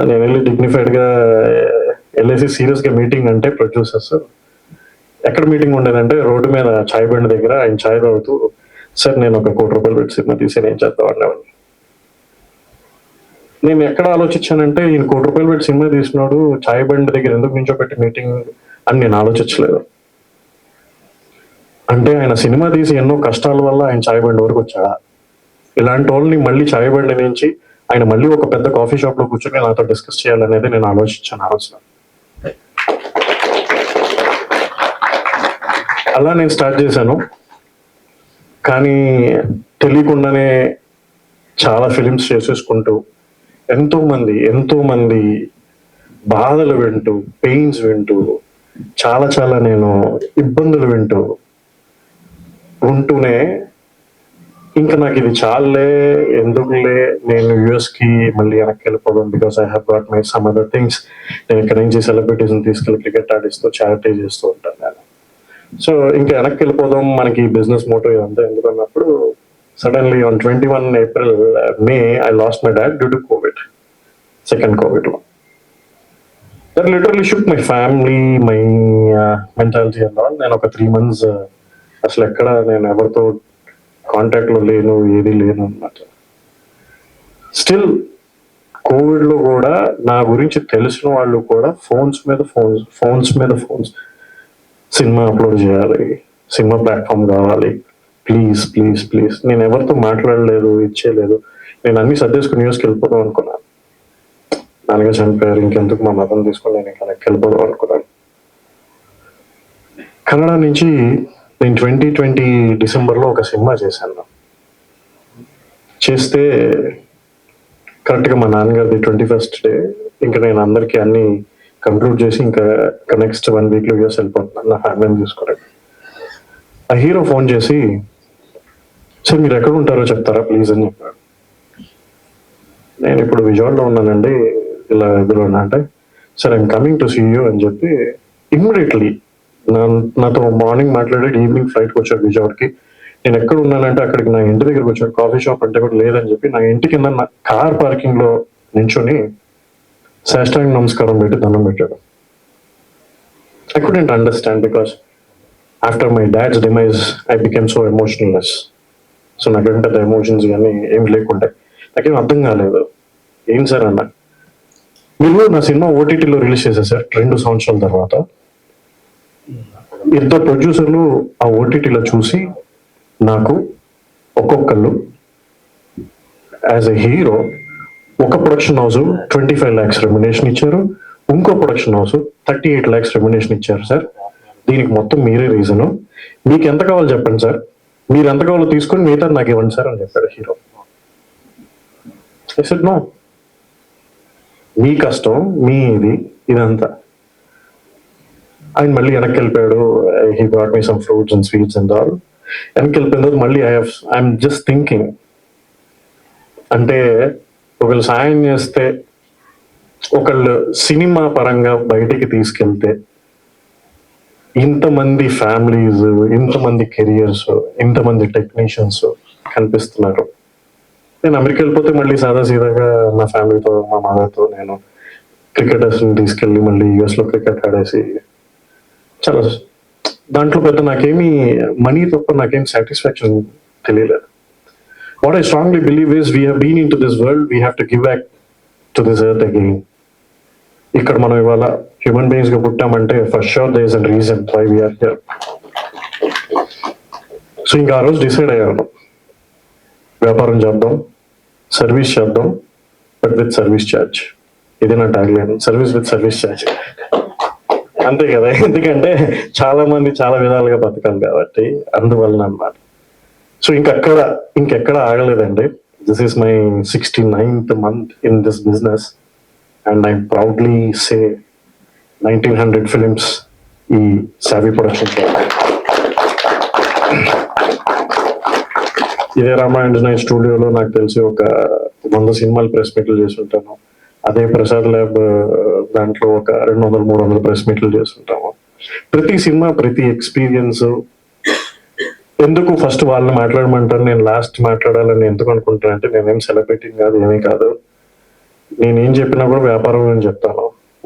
S5: నేను వెళ్ళి డిగ్నిఫైడ్ గా వెళ్ళేసి సీరియస్ గా మీటింగ్ అంటే ప్రొడ్యూసర్స్ ఎక్కడ మీటింగ్ ఉండేదంటే రోడ్డు మీద చాయ్ బండి దగ్గర ఆయన చాయ్ తాగుతూ, సార్ నేను ఒక ₹1 కోటి పెట్టి సినిమా తీసి నేను చేద్దాం అనేవాడిని. నేను ఎక్కడ ఆలోచించానంటే ఈయన ₹1 కోటి పెట్టి సినిమా తీసినాడు చాయ్ బండి దగ్గర ఎందుకు నించోబెట్టి మీటింగ్ అని నేను ఆలోచించలేదు. అంటే ఆయన సినిమా తీసి ఎన్నో కష్టాల వల్ల ఆయన చాయ్ బండి వరకు వచ్చాడా? ఇలాంటి వాళ్ళని మళ్ళీ చాయ్ బండి నుంచి ఆయన మళ్ళీ ఒక పెద్ద కాఫీ షాప్ లో కూర్చొని నాతో డిస్కస్ చేయాలనేది నేను ఆలోచించాను ఆ రోజున. అలా నేను స్టార్ట్ చేశాను. కానీ తెలియకుండానే చాలా ఫిలిమ్స్ చేసేసుకుంటూ ఎంతో మంది బాధలు వింటూ, పెయిన్స్ వింటూ, చాలా నేను ఇబ్బందులు వింటూ ఉంటూనే ఇంకా నాకు ఇది చాలే, ఎందుకులే నేను యుఎస్ కి మళ్ళీ వెనక్కి వెళ్ళిపోదాం, because I have got my some other things. నేను ఇక్కడ నుంచి సెలబ్రిటీస్ తీసుకెళ్ళి క్రికెట్ ఆడిస్తూ చారిటీ చేస్తూ ఉంటాను నేను. సో ఇంకా వెనక్కి వెళ్ళిపోదాం, మనకి బిజినెస్ మోటో ఇదంతా ఎందుకన్నప్పుడు suddenly on 21 April, May I lost my dad due to COVID, second COVID one. That literally shook my family, my mentality and all. నేను ఒక 3 months అసలు ఎక్కడ నేను ఎవరితో కాంటాక్ట్ లో లేను, ఏది లేను అన్నమాట. స్టిల్ కోవిడ్ లో కూడా నా గురించి తెలిసిన వాళ్ళు కూడా ఫోన్స్ మీద ఫోన్స్ సినిమా అప్లోడ్ చేయాలి, సినిమా ప్లాట్ఫామ్ కావాలి, ప్లీజ్ ప్లీజ్ ప్లీజ్. నేను ఎవరితో మాట్లాడలేదు, ఇచ్చేయలేదు. నేను అన్ని సర్దేసుకుని న్యూస్కి వెళ్ళిపోదాం అనుకున్నాను. నాన్నగా చనిపోయారు, ఇంకెందుకు మా మతం తీసుకొని నేను ఇంకా వెళ్ళిపోదాం అనుకున్నాను. కన్నడ నుంచి నేను 2020 డిసెంబర్లో ఒక సినిమా చేశాను. చేస్తే కరెక్ట్గా మా నాన్నగారిది 21st డే. ఇంకా నేను అందరికీ అన్ని కంక్లూడ్ చేసి ఇంకా నెక్స్ట్ 1 week లో యూఎస్ వెళ్ళిపోతున్నాను నా ఫ్యామిలీని చూసుకోవడానికి. ఆ హీరో ఫోన్ చేసి, సార్ మీరు ఎక్కడ ఉంటారో చెప్తారా ప్లీజ్ అని చెప్పాడు. నేను ఇప్పుడు విజయవాడలో ఉన్నానండి, ఇలా ఎదురు ఉన్నా అంటే, sir I'm coming to see you అని చెప్పి ఇమ్మీడియట్లీ నాతో మార్నింగ్ మాట్లాడాడు, ఈవినింగ్ ఫ్లైట్కి వచ్చాడు విజయవాడకి. నేను ఎక్కడ ఉన్నానంటే అక్కడికి నా ఇంటి దగ్గరకు వచ్చాడు. కాఫీ షాప్ అంటే కూడా లేదని చెప్పి నా ఇంటి కింద నా కార్ పార్కింగ్ లో నించొని సాష్టాంగ నమస్కారం పెట్టి దండం పెట్టాడు. I couldn't understand because after my dad's demise, I became so emotionless. So నాకేం పెద్ద ఎమోషన్స్ కానీ ఏమి లేకుంటాయి. నాకేం అర్థం కాలేదు. ఏం సార్ అన్న, మీరు నా సినిమా ఓటీటీలో రిలీజ్ చేశారు సార్ 2 సంవత్సరాల తర్వాత. 2 ప్రొడ్యూసర్లు ఆ ఓటీటీలో చూసి నాకు ఒక్కొక్కళ్ళు యాజ్ ఎ హీరో ఒక ప్రొడక్షన్ హౌస్ 25 lakhs రెమ్యునేషన్ ఇచ్చారు, ఇంకో ప్రొడక్షన్ హౌస్ 38 lakhs రెమ్యునేషన్ ఇచ్చారు. సార్ దీనికి మొత్తం మీరే రీజను, మీకు ఎంత కావాలో చెప్పండి సార్, మీరు ఎంత కావాలో తీసుకొని మిగతా నాకు ఇవ్వండి సార్ అని చెప్పాడు హీరో. I said no, మీ కష్టం మీ ఇదంతా. ఆయన మళ్ళీ వెనక్కి వెళ్ళిపోయాడు. He got me some fruits and sweets and all. వెనక్కి వెళ్ళిపోయిన తర్వాత మళ్ళీ ఐఎమ్ జస్ట్ థింకింగ్, అంటే ఒకళ్ళు సాయం చేస్తే, ఒకళ్ళు సినిమా పరంగా బయటికి తీసుకెళ్తే ఇంతమంది ఫ్యామిలీస్, ఇంతమంది కెరియర్స్, ఇంతమంది టెక్నీషియన్స్ కనిపిస్తున్నారు. నేను అమెరికా వెళ్ళిపోతే మళ్ళీ సీదాగా నా ఫ్యామిలీతో, మా మదర్తో నేను క్రికెటర్స్ తీసుకెళ్ళి మళ్ళీ యుఎస్ లో క్రికెట్ ఆడేసి చాలా దాంట్లో పెద్ద నాకేమీ మనీ తప్ప నాకేం సాటిస్ఫాక్షన్ తెలియలేదు. What I strongly believe is we have been into this world, we have to give back to this earth again. ఇక్కడ మనం ఇవాళ హ్యూమన్ బీయింగ్స్ గా పుట్టామంటే for sure there is a reason why we are here. So ఇంకా ఆ రోజు డిసైడ్ అయ్యాను, వ్యాపారం చేద్దాం, సర్వీస్ చేద్దాం, బట్ విత్ సర్వీస్ ఛార్జ్. ఇది నా tagline, service with service charge. అంతే కదా, ఎందుకంటే చాలా మంది చాలా విధాలుగా బతకాలి కాబట్టి అందువలన అన్నమాట. సో ఇంకెక్కడ ఆగలేదండి. This is my 69th month in this business and I proudly say 1900 films ఈ సావి ప్రొడక్షన్స్. ఇదే రామాయణ స్టూడియోలో నాకు తెలిసి ఒక 100 సినిమాలు ప్రెస్ మీట్లు చేసి ఉంటాను. అదే ప్రసాద్ ల్యాబ్ దాంట్లో ఒక 200-300 ప్రెస్ మీట్లు చేస్తుంటాము. ప్రతి సినిమా, ప్రతి ఎక్స్పీరియన్స్ ఎందుకు ఫస్ట్ వాళ్ళని మాట్లాడమంటారు, నేను లాస్ట్ మాట్లాడాలని ఎందుకు అనుకుంటాను అంటే, నేనేం సెలబ్రిటీ కాదు, ఏమీ కాదు. నేనేం చెప్పినా కూడా వ్యాపారం అని చెప్తాను.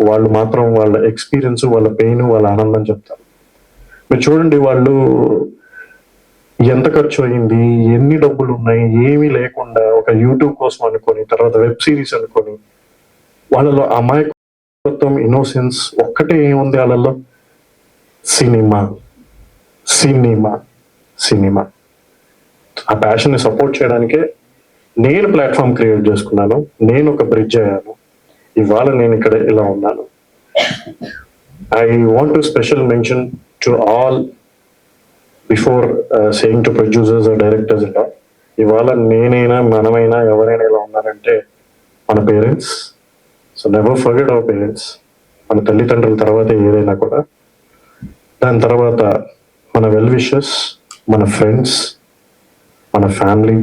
S5: వాళ్ళు మాత్రం వాళ్ళ ఎక్స్పీరియన్స్, వాళ్ళ పెయిన్, వాళ్ళ ఆనందం చెప్తారు. మీరు చూడండి, వాళ్ళు ఎంత ఖర్చు అయింది, ఎన్ని డబ్బులు ఉన్నాయి, ఏమీ లేకుండా ఒక యూట్యూబ్ కోసం అనుకొని, తర్వాత వెబ్ సిరీస్ అనుకొని, వాళ్ళలో అమాయకత్వం, ఇన్నోసెన్స్ ఒక్కటే ఏముంది వాళ్ళలో, సినిమా సినిమా సినిమా. ఆ ప్యాషన్ ని సపోర్ట్ చేయడానికే నేను ప్లాట్ఫామ్ క్రియేట్ చేసుకున్నాను. నేను ఒక బ్రిడ్జ్ అయ్యాను. ఇవాళ నేను ఇక్కడ ఇలా ఉన్నాను. I want to special mention to all before saying to producers or directors ఇలా, ఇవాళ నేనైనా మనమైనా ఎవరైనా ఇలా ఉన్నారంటే మన parents. So never forget our parents. మన తల్లిదండ్రుల తర్వాత ఏదైనా కూడా, దాని తర్వాత మన వెల్ విషర్స్, మన ఫ్రెండ్స్, మన ఫ్యామిలీ,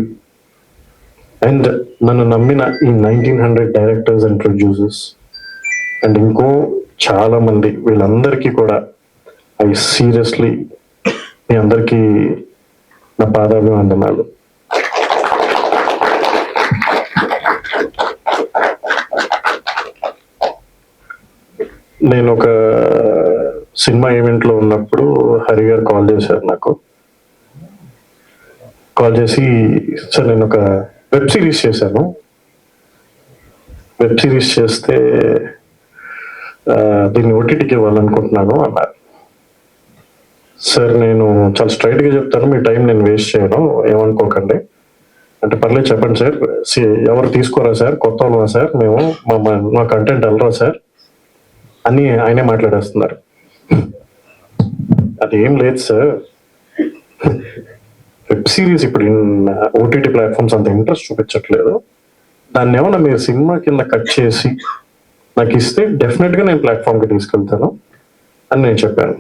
S5: అండ్ నన్ను నమ్మిన ఈ 1900 డైరెక్టర్స్ అండ్ ప్రొడ్యూసర్స్, అండ్ ఇంకో చాలా మంది, వీళ్ళందరికీ కూడా ఐ సీరియస్లీ మీ అందరికీ నా పాదాభివందనాలు. నేను ఒక సినిమా ఈవెంట్ లో ఉన్నప్పుడు హరి గారు కాల్ చేశారు నాకు. కాల్ చేసి, సార్ నేను ఒక వెబ్ సిరీస్ చేశాను, వెబ్ సిరీస్ చేస్తే దీన్ని ఓటీటీకి ఇవ్వాలనుకుంటున్నాను అన్నారు. సార్ నేను చాలా స్ట్రైట్ గా చెప్తాను, మీ టైం నేను వేస్ట్ చేయను, ఏమనుకోకండి అంటే, పర్లేదు చెప్పండి సార్. ఎవరు తీసుకోరా సార్, కొత్త వాళ్ళా సార్, మేము మా కంటెంట్ వెళ్ళరా సార్ అని ఆయనే మాట్లాడేస్తున్నారు. అదేం లేదు సార్, వెబ్ సిరీస్ ఇప్పుడు ఓటీటీ ప్లాట్ఫామ్స్ అంత ఇంట్రెస్ట్ చూపించట్లేదు, దాన్ని ఏమన్నా మీరు సినిమా కింద కట్ చేసి నాకు ఇస్తే డెఫినెట్ గా నేను ప్లాట్ఫామ్కి తీసుకెళ్తాను అని నేను చెప్పాను.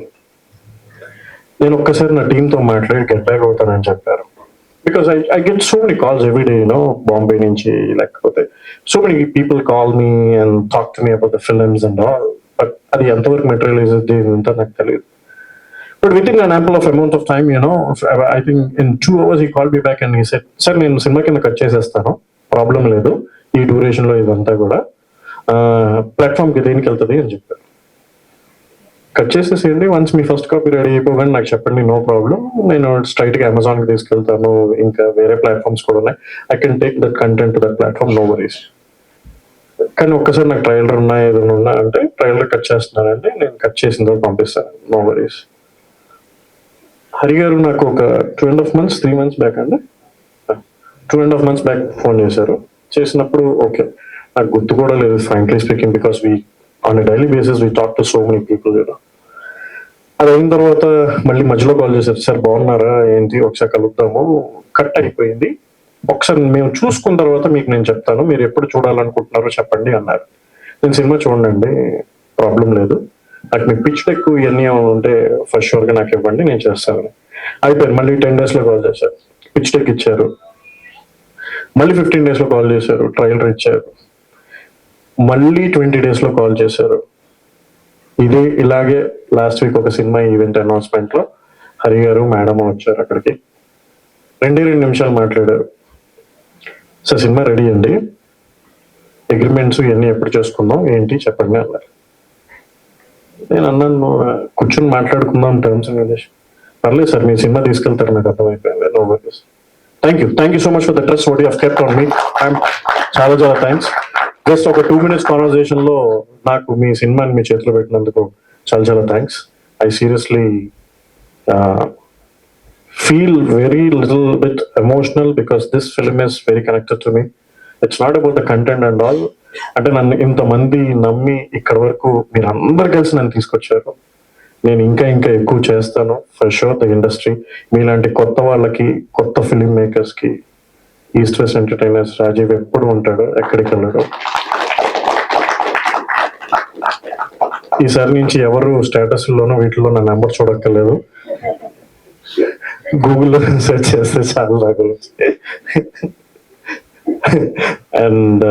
S5: నేను ఒక్కసారి నా టీంతో మాట్లాడి గెట్ బ్యాక్ అవుతానని చెప్పారు. Because I get so many calls every day, you know, Bombay నుంచి, లేకపోతే so many people call me and talk to me about the films and all. But అది ఎంతవరకు మెటీరియలైజ్ అంతా నాకు తెలియదు. But within an ample of amount of time, you know, I think in 2 hours he called me back and he said, "Sir, నేను సినిమా కింద కట్ చేసేస్తాను, ప్రాబ్లం లేదు, ఈ డ్యూరేషన్ లో ఇదంతా కూడా ప్లాట్ఫామ్ కి దేనికి వెళ్తుంది అని చెప్పారు. కట్ చేసేసేయండి, వన్స్ మీ ఫస్ట్ కాపీ రెడీ అయిపోగానే నాకు చెప్పండి, నో ప్రాబ్లం, నేను స్ట్రైట్ గా అమెజాన్ కి తీసుకెళ్తాను, ఇంకా వేరే ప్లాట్ఫామ్స్ కూడా ఉన్నాయి, I can take that content to that platform, no worries. కానీ ఒక్కసారి నాకు ట్రైలర్ ఉన్నా ఏదైనా ఉన్నా అంటే, ట్రైలర్ కట్ చేస్తున్నానంటే నేను కట్ చేసిన తర్వాత పంపిస్తాను, నో వరీస్. హరి గారు నాకు ఒక 2.5 months 3 months బ్యాక్ అండి, 2.5 months బ్యాక్ ఫోన్ చేశారు. చేసినప్పుడు ఓకే, నాకు గుర్తు కూడా లేదు frankly speaking, because we on a daily basis we talk to so many people. అది అయిన తర్వాత మళ్ళీ మధ్యలో కాల్ చేశారు, సార్ బాగున్నారా ఏంటి, ఒకసారి కలుద్దాము, కట్ అయిపోయింది, ఒకసారి మేము చూసుకున్న తర్వాత మీకు నేను చెప్తాను, మీరు ఎప్పుడు చూడాలనుకుంటున్నారో చెప్పండి అన్నారు. నేను సినిమా చూడండి, ప్రాబ్లం లేదు, నాకు మీకు పిచ్ డెక్ ఇవన్నీ ఉంటే ఫస్ట్ షూర్ గా నాకు ఇవ్వండి, నేను చేస్తాను. అయిపోయింది. మళ్ళీ 10 days లో కాల్ చేశారు, పిచ్ డెక్ ఇచ్చారు. మళ్ళీ 15 days లో కాల్ చేశారు, ట్రైలర్ ఇచ్చారు. మళ్ళీ 20 days లో కాల్ చేశారు. ఇలాగే లాస్ట్ వీక్ ఒక సినిమా ఈవెంట్ అనౌన్స్మెంట్ లో హరి గారు మేడం వచ్చారు అక్కడికి. 2 నిమిషాలు మాట్లాడారు. సార్ సినిమా రెడీ అండి, అగ్రిమెంట్స్ ఇవన్నీ ఎప్పుడు చేసుకుందాం ఏంటి చెప్పండి అన్నారు. నేను అన్నాను, కూర్చొని మాట్లాడుకుందాం టర్మ్స్ అండ్ కండిషన్. పర్లేదు సార్, మీ సినిమా తీసుకెళ్తారు, నాకు అర్థమైపోయింది, no worries. Thank you so much for the trust what you have kept on me. చాలా థ్యాంక్స్. జస్ట్ ఒక 2 minutes కాన్వర్సేషన్ లో నాకు మీ సినిమాని మీ చేతిలో పెట్టినందుకు చాలా thanks. I seriously feel very little bit emotional because this film is very connected to me. It's not about the content and all. అంటే నన్ను ఇంతమంది నమ్మి ఇక్కడ వరకు మీరు అందరు కలిసి నన్ను తీసుకొచ్చారు. నేను ఇంకా ఎక్కువ చేస్తాను ఫర్ షూర్. ద ఇండస్ట్రీ మీలాంటి కొత్త వాళ్ళకి, కొత్త ఫిలిం మేకర్స్ కి ఈస్ట్ వెస్ట్ ఎంటర్టైనర్స్ రాజీవ్ ఎప్పుడు ఉంటాడు, ఎక్కడికి వెళ్ళడు. ఈసారి నుంచి ఎవరు స్టేటస్ లోనో వీటిలో నా నెంబర్ చూడక్కర్లేదు, గూగుల్లో సెర్చ్ చేస్తే చాలా నా గురించి. అండ్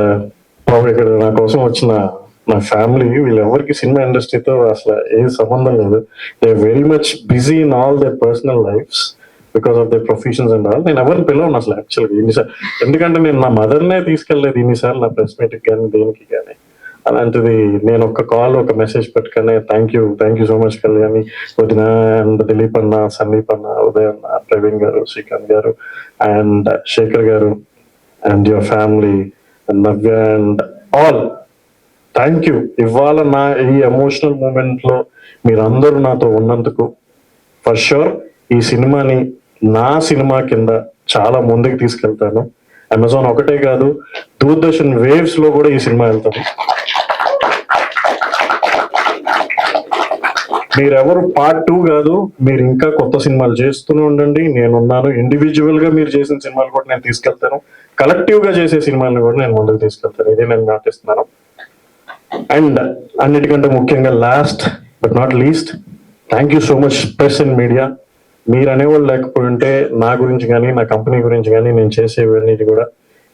S5: ఇక్కడ నా కోసం వచ్చిన నా ఫ్యామిలీ, వీళ్ళెవరికి సినిమా ఇండస్ట్రీతో అసలు ఏ సంబంధం లేదు. They very much busy in all their personal lifes because of their professions and all. నేను ఎవరిని పిలవను అసలు యాక్చువల్గా ఇన్నిసార్లు, ఎందుకంటే నేను నా మదర్నే తీసుకెళ్ళలేదు ఇన్నిసార్లు నా ప్రెస్ మీట్కి కానీ దేనికి కానీ. అలాంటిది నేను ఒక కాల్ ఒక మెసేజ్ పెట్టుకునే thank you so much Kalyani వదిన అండ్ దిలీప్ అన్న, సందీప్ అన్న, ఉదయ్ అన్న, ప్రవీణ్ గారు, శ్రీకాంత్ గారు అండ్ శేఖర్ గారు and your family and Navya and all. Thank you. ఇవాళ నా ఈ ఎమోషనల్ మూమెంట్ లో మీరందరూ నాతో ఉన్నందుకు. ఫర్ షూర్ ఈ సినిమాని నా సినిమా కింద చాలా ముందుకు తీసుకెళ్తాను. అమెజాన్ ఒకటే కాదు, దూరదర్శన్ వేవ్స్ లో కూడా ఈ సినిమా వెళ్తాను. మీరెవరు పార్ట్ 2 కాదు, మీరు ఇంకా కొత్త సినిమాలు చేస్తూనే ఉండండి, నేనున్నాను. ఇండివిజువల్ గా మీరు చేసిన సినిమాలు కూడా నేను తీసుకెళ్తాను, కలెక్టివ్ గా చేసే సినిమాలను కూడా నేను ముందుకు తీసుకెళ్తాను. ఇది నేను మాటిస్తున్నాను. అండ్ అన్నిటికంటే ముఖ్యంగా last but not least, thank you so much press and media. మీరు అనేవాళ్ళు లేకపోయి ఉంటే నా గురించి కానీ నా కంపెనీ గురించి కానీ నేను చేసేవన్నీ కూడా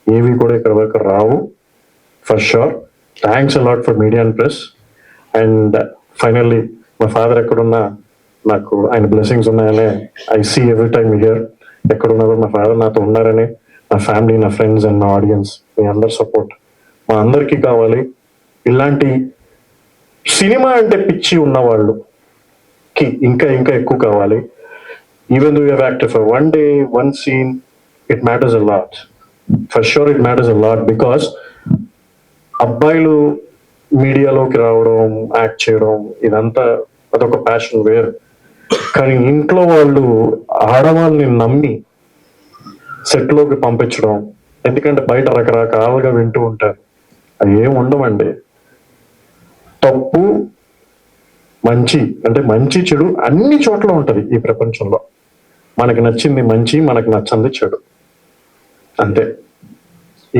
S5: ఏవి కూడా ఇక్కడ వరకు రావు. For sure thanks a lot for media and press. And finally మా ఫాదర్ ఎక్కడున్నా నాకు ఆయన బ్లెస్సింగ్స్ ఉన్నాయనే I see every time here. ఎక్కడున్నారో మా ఫాదర్ నాతో ఉన్నారని, నా ఫ్యామిలీ, నా ఫ్రెండ్స్ అండ్ నా ఆడియన్స్, మీ అందరి సపోర్ట్ మా అందరికీ కావాలి. ఇలాంటి సినిమా అంటే పిచ్చి ఉన్న వాళ్ళకి ఇంకా ఇంకా ఎక్కువ కావాలి. Even though you have acted for one day, one scene, it matters a lot. For sure it matters a lot because అబ్బాయిలు మీడియాలోకి రావడం, యాక్ట్ చేయడం, ఇదంతా అదొక ప్యాషన్ వేరు. కానీ ఇంట్లో వాళ్ళు ఆడవాళ్ళని నమ్మి సెట్లోకి పంపించడం, ఎందుకంటే బయట రకరకాలుగా వింటూ ఉంటారు, అవి ఏం ఉండవండి. తప్పు మంచి అంటే మంచి చెడు అన్ని చోట్ల ఉంటది ఈ ప్రపంచంలో. మనకి నచ్చింది మంచి, మనకు నచ్చంది చెడు, అంతే.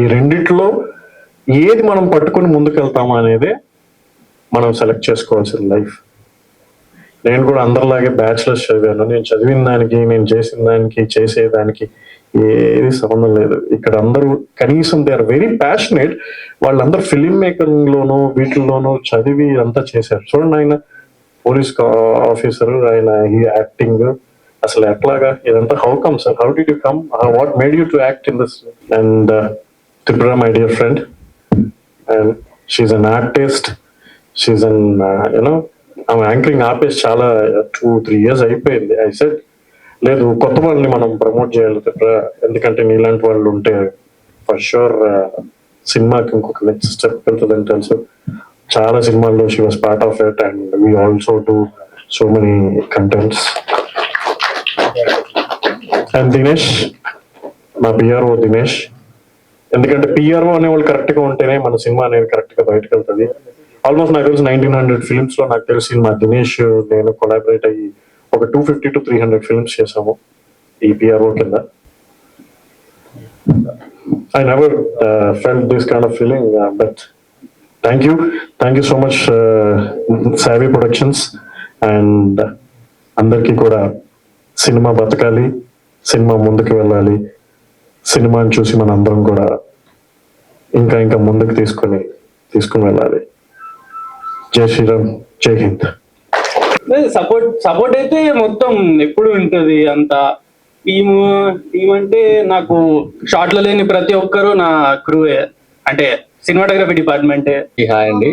S5: ఈ రెండిట్లో ఏది మనం పట్టుకుని ముందుకెళ్తామా అనేదే మనం సెలెక్ట్ చేసుకోవాల్సిన లైఫ్. నేను కూడా అందరిలాగే బ్యాచిలర్స్ చదివాను. నేను చదివిన దానికి, నేను చేసిన దానికి, చేసేదానికి ఏది సంబంధం లేదు. ఇక్కడ అందరూ కనీసం దే ఆర్ వెరీ ప్యాషనేట్. వాళ్ళందరూ ఫిలిం మేకింగ్ లోనూ వీటిల్లోనూ చదివి అంతా చేశారు. చూడండి, ఆయన పోలీస్ ఆఫీసర్, ఆయన ఈ యాక్టింగ్, అసలు ఎట్లాగా ఇదంతా how come sir, how did you come, what made you to act in this? And Tripura, my dear friend, and she's an artist, she's an you know, ఆమె యాంకరింగ్ ఆపేసి చాలా 2-3 years అయిపోయింది. ఐ సెడ్ లేదు, కొత్త వాళ్ళని మనం ప్రమోట్ చేయాలి త్రిపుర, ఎందుకంటే నీలాంటి వాళ్ళు ఉంటే ఫర్ షూర్ సినిమాకి ఇంకొక నెక్స్ట్ స్టెప్ వెళ్తుందని తెలుసు. చాలా సినిమాల్లో she was part of it and we also do so many contents. And Dinesh, మా పిఆర్ఓ దినేష్, ఎందుకంటే పిఆర్ఓ అనే వాళ్ళు కరెక్ట్ గా ఉంటేనే మన సినిమా అనేది కరెక్ట్ గా బయటకు వెళ్తుంది. ఆల్మోస్ట్ నాకు తెలిసి 1900 ఫిల్మ్స్ లో నాకు తెలిసి మా దినేష్ నేను కొలాబరేట్ అయ్యి ఒక 250 to 300 ఫిల్మ్స్ చేసాము ఈ పిఆర్ఓ కింద. I never felt this kind of feeling, but thank you so much, Savvy Productions, and అందరికీ కూడా సినిమా బతకాలి, సినిమా ముందుకు వెళ్ళాలి, సినిమాని చూసి మన అందరం కూడా ఇంకా ఇంకా ముందుకు తీసుకుని వెళ్ళాలి. జై శ్రీరామ్, జై హింద్.
S6: సపోర్ట్ అయితే మొత్తం ఎప్పుడు ఉంటది. అంతా టీమ్ అంటే నాకు షార్ట్ లో లేని ప్రతి ఒక్కరు నా క్రూవే, అంటే సినిమాటోగ్రఫీ డిపార్ట్మెంటే.
S7: హాయ్ అండి,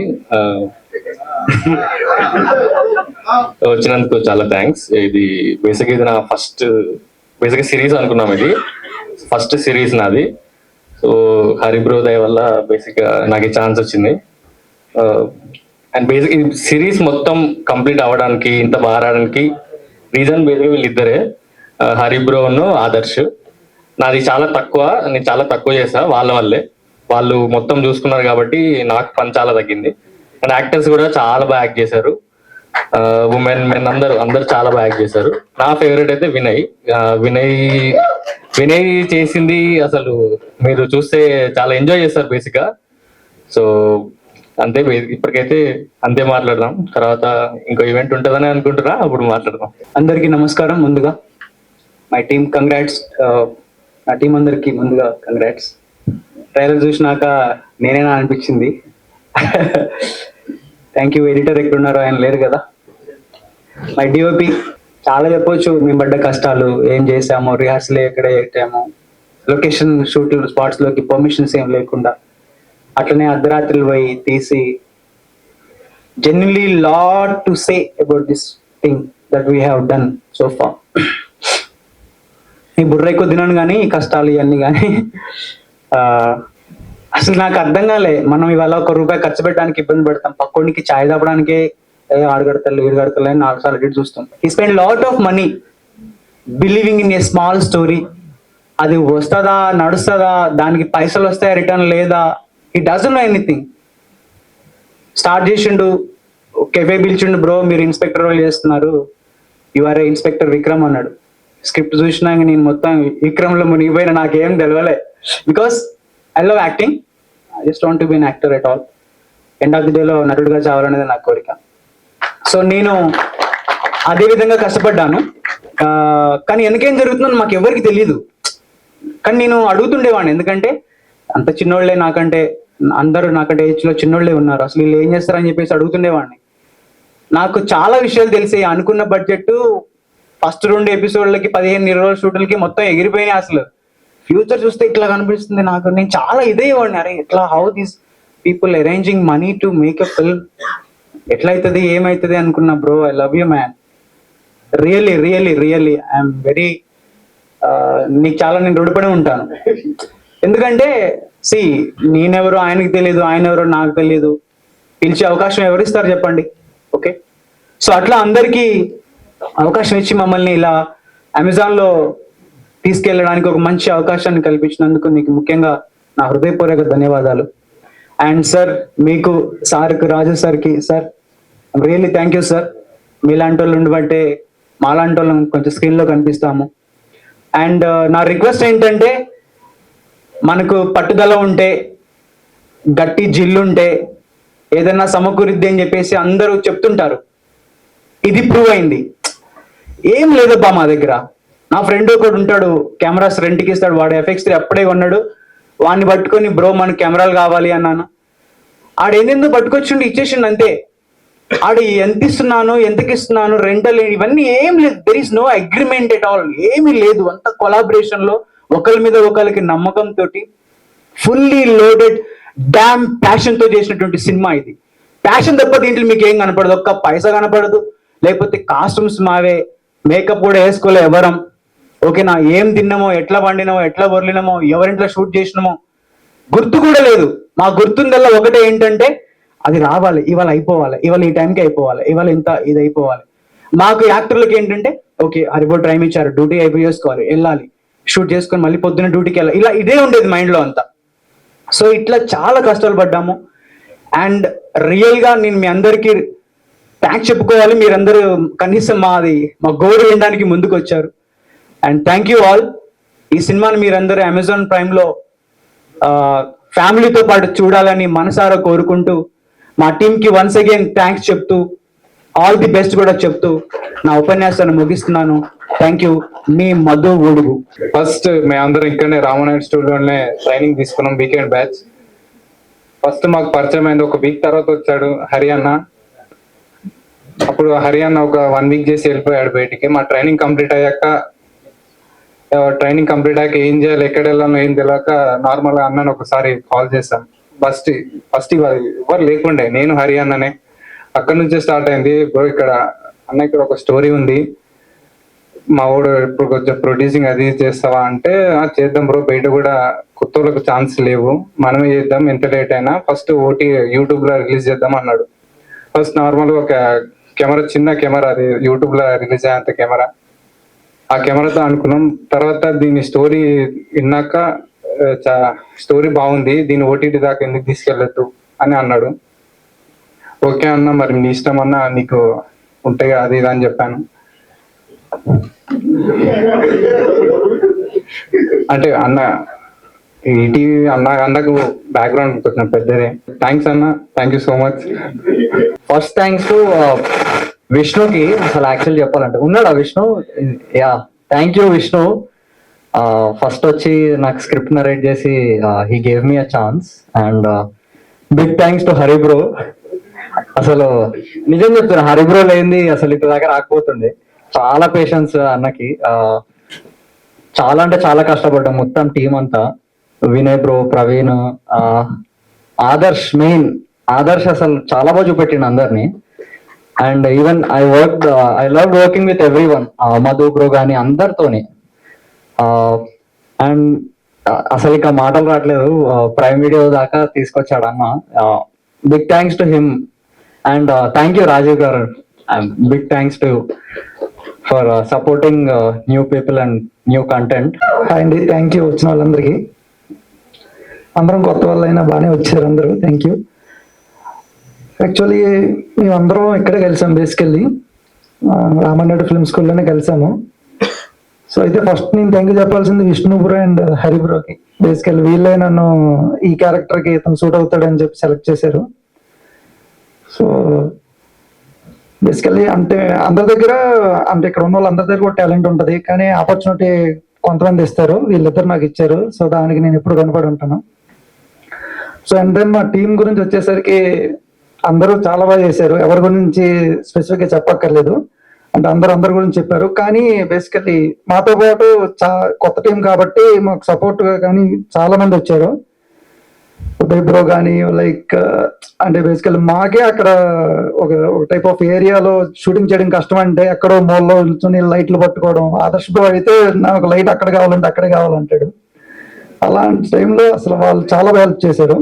S7: వచ్చినందుకు చాలా థ్యాంక్స్. ఇది నా ఫస్ట్ సిరీస్ అనుకున్నాం. ఇది ఫస్ట్ సిరీస్ నాది. సో హరిబ్రో దయ వల్ల నాకు ఈ ఛాన్స్ వచ్చింది. అండ్ ఈ సిరీస్ మొత్తం కంప్లీట్ అవ్వడానికి, ఇంత బాగా రావడానికి రీజన్ వీళ్ళిద్దరే, హరిబ్రోను ఆదర్శ్. నాది చాలా తక్కువ, నేను చాలా తక్కువ చేసా, వాళ్ళ వల్లే. వాళ్ళు మొత్తం చూసుకున్నారు కాబట్టి నాకు పని చాలా తగ్గింది. అండ్ యాక్టర్స్ కూడా చాలా బాగా యాక్ట్ చేశారు. ఉమెన్ మెన్ అందరు చాలా బాగా యాక్ట్ చేశారు. నా ఫేవరెట్ అయితే వినయ్ చేసింది అసలు మీరు చూస్తే చాలా ఎంజాయ్ చేస్తారు బేసిక్గా. సో అంతే ఇప్పటికైతే అంతే మాట్లాడదాం. తర్వాత ఇంకో ఈవెంట్ ఉంటుందని అనుకుంటున్నా, అప్పుడు మాట్లాడదాం.
S8: అందరికీ నమస్కారం. ముందుగా మై టీమ్ కంగ్రాట్స్. నా టీం అందరికి ముందుగా కంగ్రాట్స్. ట్రైలర్ చూసినాక నేనేనా అనిపించింది. Thank you. ఎడిటర్ ఎక్కడున్నారో, ఆయన లేరు కదా. మై డిఓపి, చాలా చెప్పొచ్చు మేము పడ్డ కష్టాలు, ఏం చేసాము, రిహార్సల్ ఎక్కడ పెట్టాము, లొకేషన్ షూట్ స్పాట్స్ లోకి పర్మిషన్స్ ఏం లేకుండా అట్లనే అర్ధరాత్రులు పోయి తీసి, genuinely lot to say about this thing that we have done so far. ఈ బుర్ర ఎక్కువ తినను కానీ ఈ కష్టాలు ఇవన్నీ కానీ అసలు నాకు అర్థం కాలే. మనం ఇవాళ ₹1 ఖర్చు పెట్టడానికి ఇబ్బంది పడతాం, పక్కోడికి ఛాయ్ తాపడానికే ఆడు కడతలు 7 కడతలు అని 4 సార్లు ఎడిట్ చూస్తాం. He spend lot of money believing in a small story. అది వస్తుందా, నడుస్తుందా, దానికి పైసలు వస్తాయా, రిటర్న్ లేదా, he doesn't know anything. Start చేసిండు, కెఫే పిలిచిండు, బ్రో మీరు ఇన్స్పెక్టర్ రోల్ చేస్తున్నారు, you are a inspector Vikram అన్నాడు. స్క్రిప్ట్ చూసినాక నేను మొత్తం విక్రమ్లో మునిగిపోయినా, నాకేం తెలియలే. Because I love acting, I just want to be an actor at all. End of the డేలో నటుడుగా చావాలనేది నా కోరిక. సో నేను అదే విధంగా కష్టపడ్డాను. కానీ ఎందుకేం జరుగుతుందో మాకు ఎవరికి తెలియదు. కానీ నేను అడుగుతుండేవాడిని, ఎందుకంటే అంత చిన్నోళ్లే నాకంటే, అందరూ నాకంటే ఏజ్ లో చిన్నోళ్లే ఉన్నారు, అసలు వీళ్ళు ఏం చేస్తారని చెప్పేసి అడుగుతుండేవాడిని. నాకు చాలా విషయాలు తెలిసి, అనుకున్న బడ్జెట్ ఫస్ట్ 2 ఎపిసోడ్లకి 15-20 షూట్లకి మొత్తం ఎగిరిపోయినాయి. అసలు ఫ్యూచర్ చూస్తే ఇట్లా కనిపిస్తుంది నాకు. నేను చాలా ఇదే ఇవ్వండి, అరే ఎట్లా, how these people arranging money to make a film, ఎట్లయితుంది ఏమైతుంది అనుకున్నా. Bro I love you man, really really really I'm very, నీకు చాలా నేను రుణపడి ఉంటాను. ఎందుకంటే నేనెవరో ఆయనకి తెలియదు, ఆయన ఎవరో నాకు తెలియదు, పిలిచే అవకాశం ఎవరిస్తారు చెప్పండి. ఓకే, సో అట్లా అందరికీ అవకాశం ఇచ్చి మమ్మల్ని ఇలా అమెజాన్లో తీసుకెళ్ళడానికి ఒక మంచి అవకాశాన్ని కల్పించినందుకు నీకు ముఖ్యంగా నా హృదయపూర్వక ధన్యవాదాలు. అండ్ సార్, మీకు సార్కి, రాజు సార్కి, sir really thank you sir. మీలాంటి వాళ్ళు ఉండబట్టే మాలాంటి వాళ్ళం కొంచెం స్క్రీన్లో కనిపిస్తాము. అండ్ నా రిక్వెస్ట్ ఏంటంటే, మనకు పట్టుదల ఉంటే, గట్టి జిల్లుంటే ఏదన్నా సమకూరిద్ది అని చెప్పేసి అందరూ చెప్తుంటారు. ఇది ప్రూవ్ అయింది. ఏం లేదబ్బా మా దగ్గర. నా ఫ్రెండ్ ఒకడు ఉంటాడు, కెమెరాస్ రెంట్కి ఇస్తాడు, వాడు FX3 అప్పుడే కొన్నాడు. వాడిని పట్టుకొని బ్రో మనకు కెమెరాలు కావాలి అన్నాను. ఆడు ఏందేందో పట్టుకొచ్చిండు, ఇచ్చేసిండు అంతే. ఆడు ఎంత ఇస్తున్నాను, ఎంతకి ఇస్తున్నాను, రెంటల్, ఇవన్నీ ఏం లేదు. There is no agreement at all, ఏమీ లేదు. అంత కొలాబరేషన్ లో, ఒకరి మీద ఒకరికి నమ్మకంతో, ఫుల్లీ లోడెడ్ డామ్ ప్యాషన్ తో చేసినటువంటి సినిమా ఇది. ప్యాషన్ తప్ప దీంట్లో మీకు ఏం కనపడదు, ఒక్క పైసా కనపడదు. లేకపోతే కాస్ట్యూమ్స్ మావే, మేకప్ కూడా వేసుకోలే ఎవరం. ఓకేనా, ఏం తిన్నామో, ఎట్లా వండినామో, ఎట్లా వరలినామో, ఎవరింట్లో షూట్ చేసినామో గుర్తు కూడా లేదు. మా గుర్తుందల్లా ఒకటే ఏంటంటే, అది రావాలి, ఇవాళ అయిపోవాలి, ఇవాళ ఈ టైంకి అయిపోవాలి, ఇవాళ ఇంత ఇది అయిపోవాలి. మాకు యాక్టర్లకి ఏంటంటే, ఓకే రిపోర్ట్ టైం ఇచ్చారు, డ్యూటీ అయిపోయి చేసుకోవాలి, వెళ్ళాలి, షూట్ చేసుకొని మళ్ళీ పొద్దున్న డ్యూటీకి వెళ్ళాలి, ఇలా ఇదే ఉండేది మైండ్లో అంతా. సో ఇట్లా చాలా కష్టాలు పడ్డాము. అండ్ రియల్గా నేను మీ అందరికీ థ్యాంక్స్ చెప్పుకోవాలి. మీరందరూ కనీసం మా గోడు వినడానికి ముందుకు వచ్చారు. And thank you all. ఈ సినిమాని మీరందరూ అమెజాన్ ప్రైమ్లో ఫ్యామిలీతో పాటు చూడాలని మనసారా కోరుకుంటూ, మా టీంకి వన్స్ అగైన్ థ్యాంక్స్ చెప్తూ, ఆల్ ది బెస్ట్ కూడా చెప్తూ నా ఉపన్యాసాన్ని ముగిస్తున్నాను. Thank you. మీ మధు గొడుగు.
S9: ఫస్ట్ మేమందరం ఇక్కడనే రామనాయుడు స్టూడియోనే ట్రైనింగ్ తీసుకున్నాం, వీకెండ్ బ్యాచ్. ఫస్ట్ మాకు పరిచయం అయింది, ఒక వీక్ తర్వాత వచ్చాడు హరియాణ. అప్పుడు హరియాణ ఒక 1 వీక్ చేసి వెళ్ళిపోయాడు బయటికి. మా ట్రైనింగ్ కంప్లీట్ అయ్యాక ఏం చేయాలి, ఎక్కడ వెళ్ళాలో ఏం తెలియక నార్మల్ గా అన్నని ఒకసారి కాల్ చేశాం. ఫస్ట్ ఎవరు లేకుండే, నేను హరియాణనే. అక్కడ నుంచే స్టార్ట్ అయింది. బ్రో ఇక్కడ ఇక్కడ ఒక స్టోరీ ఉంది, మా వాడు ఇప్పుడు కొంచెం ప్రొడ్యూసింగ్ అది చేస్తావా అంటే, చేద్దాం బ్రో, బయట కూడా కొత్త వాళ్ళకు ఛాన్స్ లేవు, మనమే చేద్దాం ఎంత లేట్ అయినా, ఫస్ట్ యూట్యూబ్ లో రిలీజ్ చేద్దాం అన్నాడు. ఫస్ట్ నార్మల్ ఒక కెమెరా, చిన్న కెమెరా, అది యూట్యూబ్ లో రిలీజ్ అయ్యేంత కెమెరా, ఆ కెమెరాతో అనుకున్నాం. తర్వాత దీని స్టోరీ విన్నాక స్టోరీ బాగుంది, దీన్ని OTT దాకా ఎందుకు తీసుకెళ్ళొద్దు అని అన్నాడు. ఓకే అన్న, మరి నీ ఇష్టం అన్న, నీకు ఉంటాయి అది ఇది అని చెప్పాను. అంటే అన్న ఈటీవీ అన్నకు బ్యాక్గ్రౌండ్ కొంచెం పెద్దదే. థ్యాంక్స్ అన్న, thank you so much.
S8: First thanks to విష్ణుకి. అసలు యాక్చువల్ చెప్పాలంటే ఉన్నాడా Vishnu? Yeah, thank you Vishnu. First వచ్చి నాకు స్క్రిప్ట్ నరేట్ చేసి he gave me a chance. And big thanks to Hari bro. అసలు నిజం చెప్తున్నా, హరి బ్రో లేనిది అసలు ఇటు దాకా రాకపోతుండే. చాలా పేషెన్స్ అన్నకి. చాలా అంటే చాలా కష్టపడ్డాం మొత్తం టీం అంతా. వినయ్ బ్రో, ప్రవీణ్, ఆదర్శ్, మెయిన్ ఆదర్శ్ అసలు చాలా బాగా చూపెట్టిండు అందరినీ. And even I love working with every one, Madhu bro కానీ అందరితోని. అండ్ అసలు ఇక మాటలు రావట్లేదు, ప్రైమ్ వీడియో దాకా తీసుకొచ్చాడు అన్న. Big thanks to him. And thank you Rajiv garu, big thanks to for supporting new people and new content.
S10: Hi అండి, థ్యాంక్ యూ వచ్చిన వాళ్ళందరికీ. అందరం కొత్త వాళ్ళైనా బాగానే వచ్చారు అందరూ, థ్యాంక్ యూ. యాక్చువల్లీ మేమందరం ఇక్కడే కలిసాం, బేసికల్లీ రామన్నడు ఫిల్మ్ స్కూల్లోనే కలిసాము. సో అయితే ఫస్ట్ నేను థ్యాంక్ యూ చెప్పాల్సింది విష్ణు బ్రో అండ్ హరి బ్రోకి. బేసికల్లీ వీళ్ళే నన్ను ఈ క్యారెక్టర్కి ఇతను సూట్ అవుతాడని చెప్పి సెలెక్ట్ చేశారు. సో బేసికల్లీ అంటే అందరి దగ్గర, అంటే ఇక్కడ ఉన్న వాళ్ళందరి దగ్గర కూడా టాలెంట్ ఉంటుంది, కానీ ఆపర్చునిటీ కొంతమంది ఇస్తారు, వీళ్ళిద్దరు నాకు ఇచ్చారు. సో దానికి నేను ఎప్పుడు కనపడి ఉంటాను. సో అండ్ దెన్ మా టీం గురించి వచ్చేసరికి అందరూ చాలా బాగా చేశారు. ఎవరి గురించి స్పెసిఫిక్గా చెప్పక్కర్లేదు, అంటే అందరి గురించి చెప్పారు. కానీ బేసికల్లీ మాతో పాటు కొత్త టీం కాబట్టి మాకు సపోర్ట్గా కానీ చాలా మంది వచ్చారు. ఉదయ్ బ్రో కానీ లైక్ అంటే బేసికల్లీ మాకే అక్కడ ఒక టైప్ ఆఫ్ ఏరియాలో షూటింగ్ చేయడం కష్టం, అంటే ఎక్కడో మోల్లో నిల్చొని లైట్లు పట్టుకోవడం. ఆదర్శ్ బ్రో అయితే నాకు లైట్ అక్కడ కావాలంటే అక్కడే కావాలంటాడు. అలాంటి టైంలో అసలు వాళ్ళు చాలా హెల్ప్ చేశారు.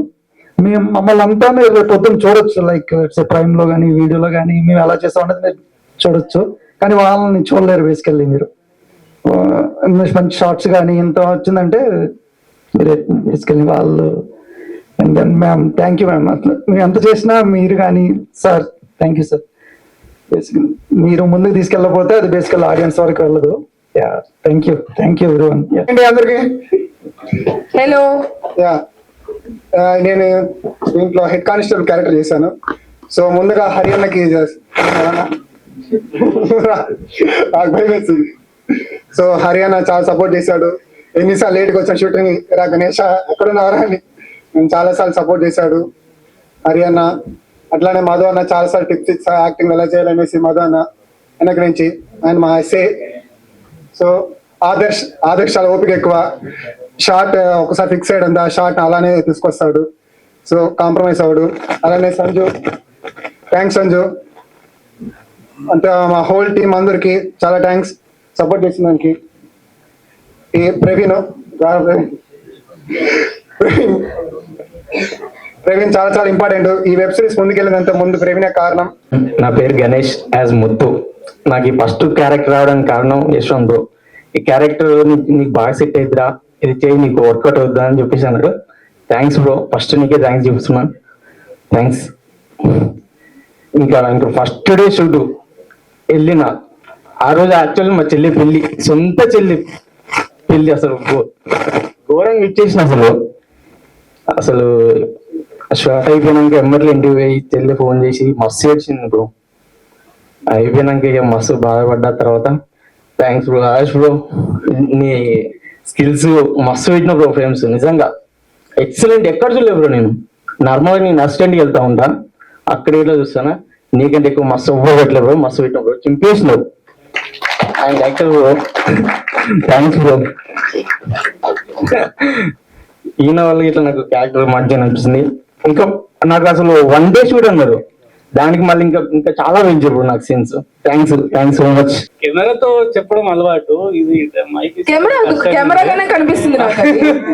S10: మేము మమ్మల్ని అంతా మీరు పొద్దున్న చూడొచ్చు, లైక్ ప్రైమ్ లో కానీ వీడియోలో కానీ మేము ఎలా చేస్తాం అనేది మీరు చూడొచ్చు, కానీ వాళ్ళని చూడలేరు బేసికల్లీ మీరు. మంచి షార్ట్స్ కానీ ఇంత వచ్చిందంటే మీరు బేసికల్లీ వాళ్ళు. And then ma'am, thank you ma'am. అట్లా మేము ఎంత చేసినా మీరు కానీ sir, thank you sir. Basically మీరు ముందుకు తీసుకెళ్ళకపోతే అది బేసికల్ ఆడియన్స్ వరకు వెళ్ళదు. Yeah, thank you everyone.
S4: అందరికి
S3: హలో.
S4: యా, నేను దీంట్లో హెడ్ కానిస్టేబుల్ క్యారెక్టర్ చేశాను. సో ముందుగా హరియాణకి నాకు భయం వేస్తుంది. సో హరియాణ చాలా సపోర్ట్ చేశాడు. ఎన్నిసార్లు లేట్కి వచ్చాను షూటింగ్, రా గణేష్ ఎక్కడున్నారా అని నేను చాలాసార్లు సపోర్ట్ చేశాడు హరియాణ. అట్లానే మధు అన్న చాలాసార్లు టిప్స్ ఇచ్చా, యాక్టింగ్ ఎలా చేయాలనేసి మధు అన్న వెనక నుంచి. ఆయన మా ఎస్ఏ. సో ఆదర్శ్ చాలా ఓపిక ఎక్కువ. షార్ట్ ఒకసారి ఫిక్స్ అయ్యాడు, ఆ షార్ట్ అలానే తీసుకొస్తాడు. సో కాంప్రమైజ్ అవ్వడు. అలానే సంజు, థ్యాంక్స్ సంజు. అంటే మా హోల్ టీం అందరికి చాలా థ్యాంక్స్ సపోర్ట్ చేసిన దానికి. ఈ ప్రవీణ్ చాలా ఇంపార్టెంట్. ఈ వెబ్ సిరీస్ ముందుకెళ్ళినంత ముందు ప్రవీణే కారణం.
S8: నా పేరు గణేష్ యాజ్ ముత్తు. నాకు ఈ ఫస్ట్ క్యారెక్టర్ రావడానికి కారణం యశ్వంత్ బ్రో. ఈ క్యారెక్టర్ నీకు బాగా సెట్ అవుతుందా, ఇది చేయి, నీకు వర్కౌట్ అవుతుందా అని చెప్పేసి అన్నాడు. థ్యాంక్స్ బ్రో, ఫస్ట్ నీకే థ్యాంక్స్ చెప్తున్నాను. థ్యాంక్స్. ఇంకా ఫస్ట్ డే షూట్ వెళ్ళిన ఆ రోజు యాక్చువల్లీ మా చెల్లి పెళ్లి, సొంత చెల్లి పెళ్లి. అసలు ఘోరంగా ఇచ్చేసిన. అసలు షార్ట్ అయిపోయినాక ఎమ్మర్లు ఇంటికి పోయి చెల్లి ఫోన్ చేసి మస్తు ఏడ్చింది బ్రో. అయిపోయినాక ఇక మస్తు బాధపడ్డ. తర్వాత థ్యాంక్స్ బ్రో, ఆయుష్ బ్రో, నీ స్కిల్స్ మస్తు పెట్టిన బ్రో. ఫ్రేమ్స్ నిజంగా ఎక్సలెంట్. ఎక్కడ చూడలేదు బ్రో. నేను నార్మల్గా నేను అసిస్టెంట్కి వెళ్తా ఉంటా, అక్కడ ఇట్లా చూస్తానా. నీకంటే ఎక్కువ మస్తు పెట్టలేదు బ్రో, మస్తు పెట్టిన బ్రో, చింపేసినావు. And actor bro, thanks bro. ఈయన వాళ్ళకి ఇట్లా నాకు క్యారెక్టర్ మంచిగా అనిపిస్తుంది. ఇంకా నాకు అసలు 1 day షూట్ అన్నారు, దానికి మళ్ళీ ఇంకా చాలా పెంచారు బ్రో నాకు సీన్స్. Thanks so much.
S6: కెమెరాతో చెప్పడం అలవాటు, ఇది
S3: కెమెరాగానే కనిపిస్తుంది నాకు అది.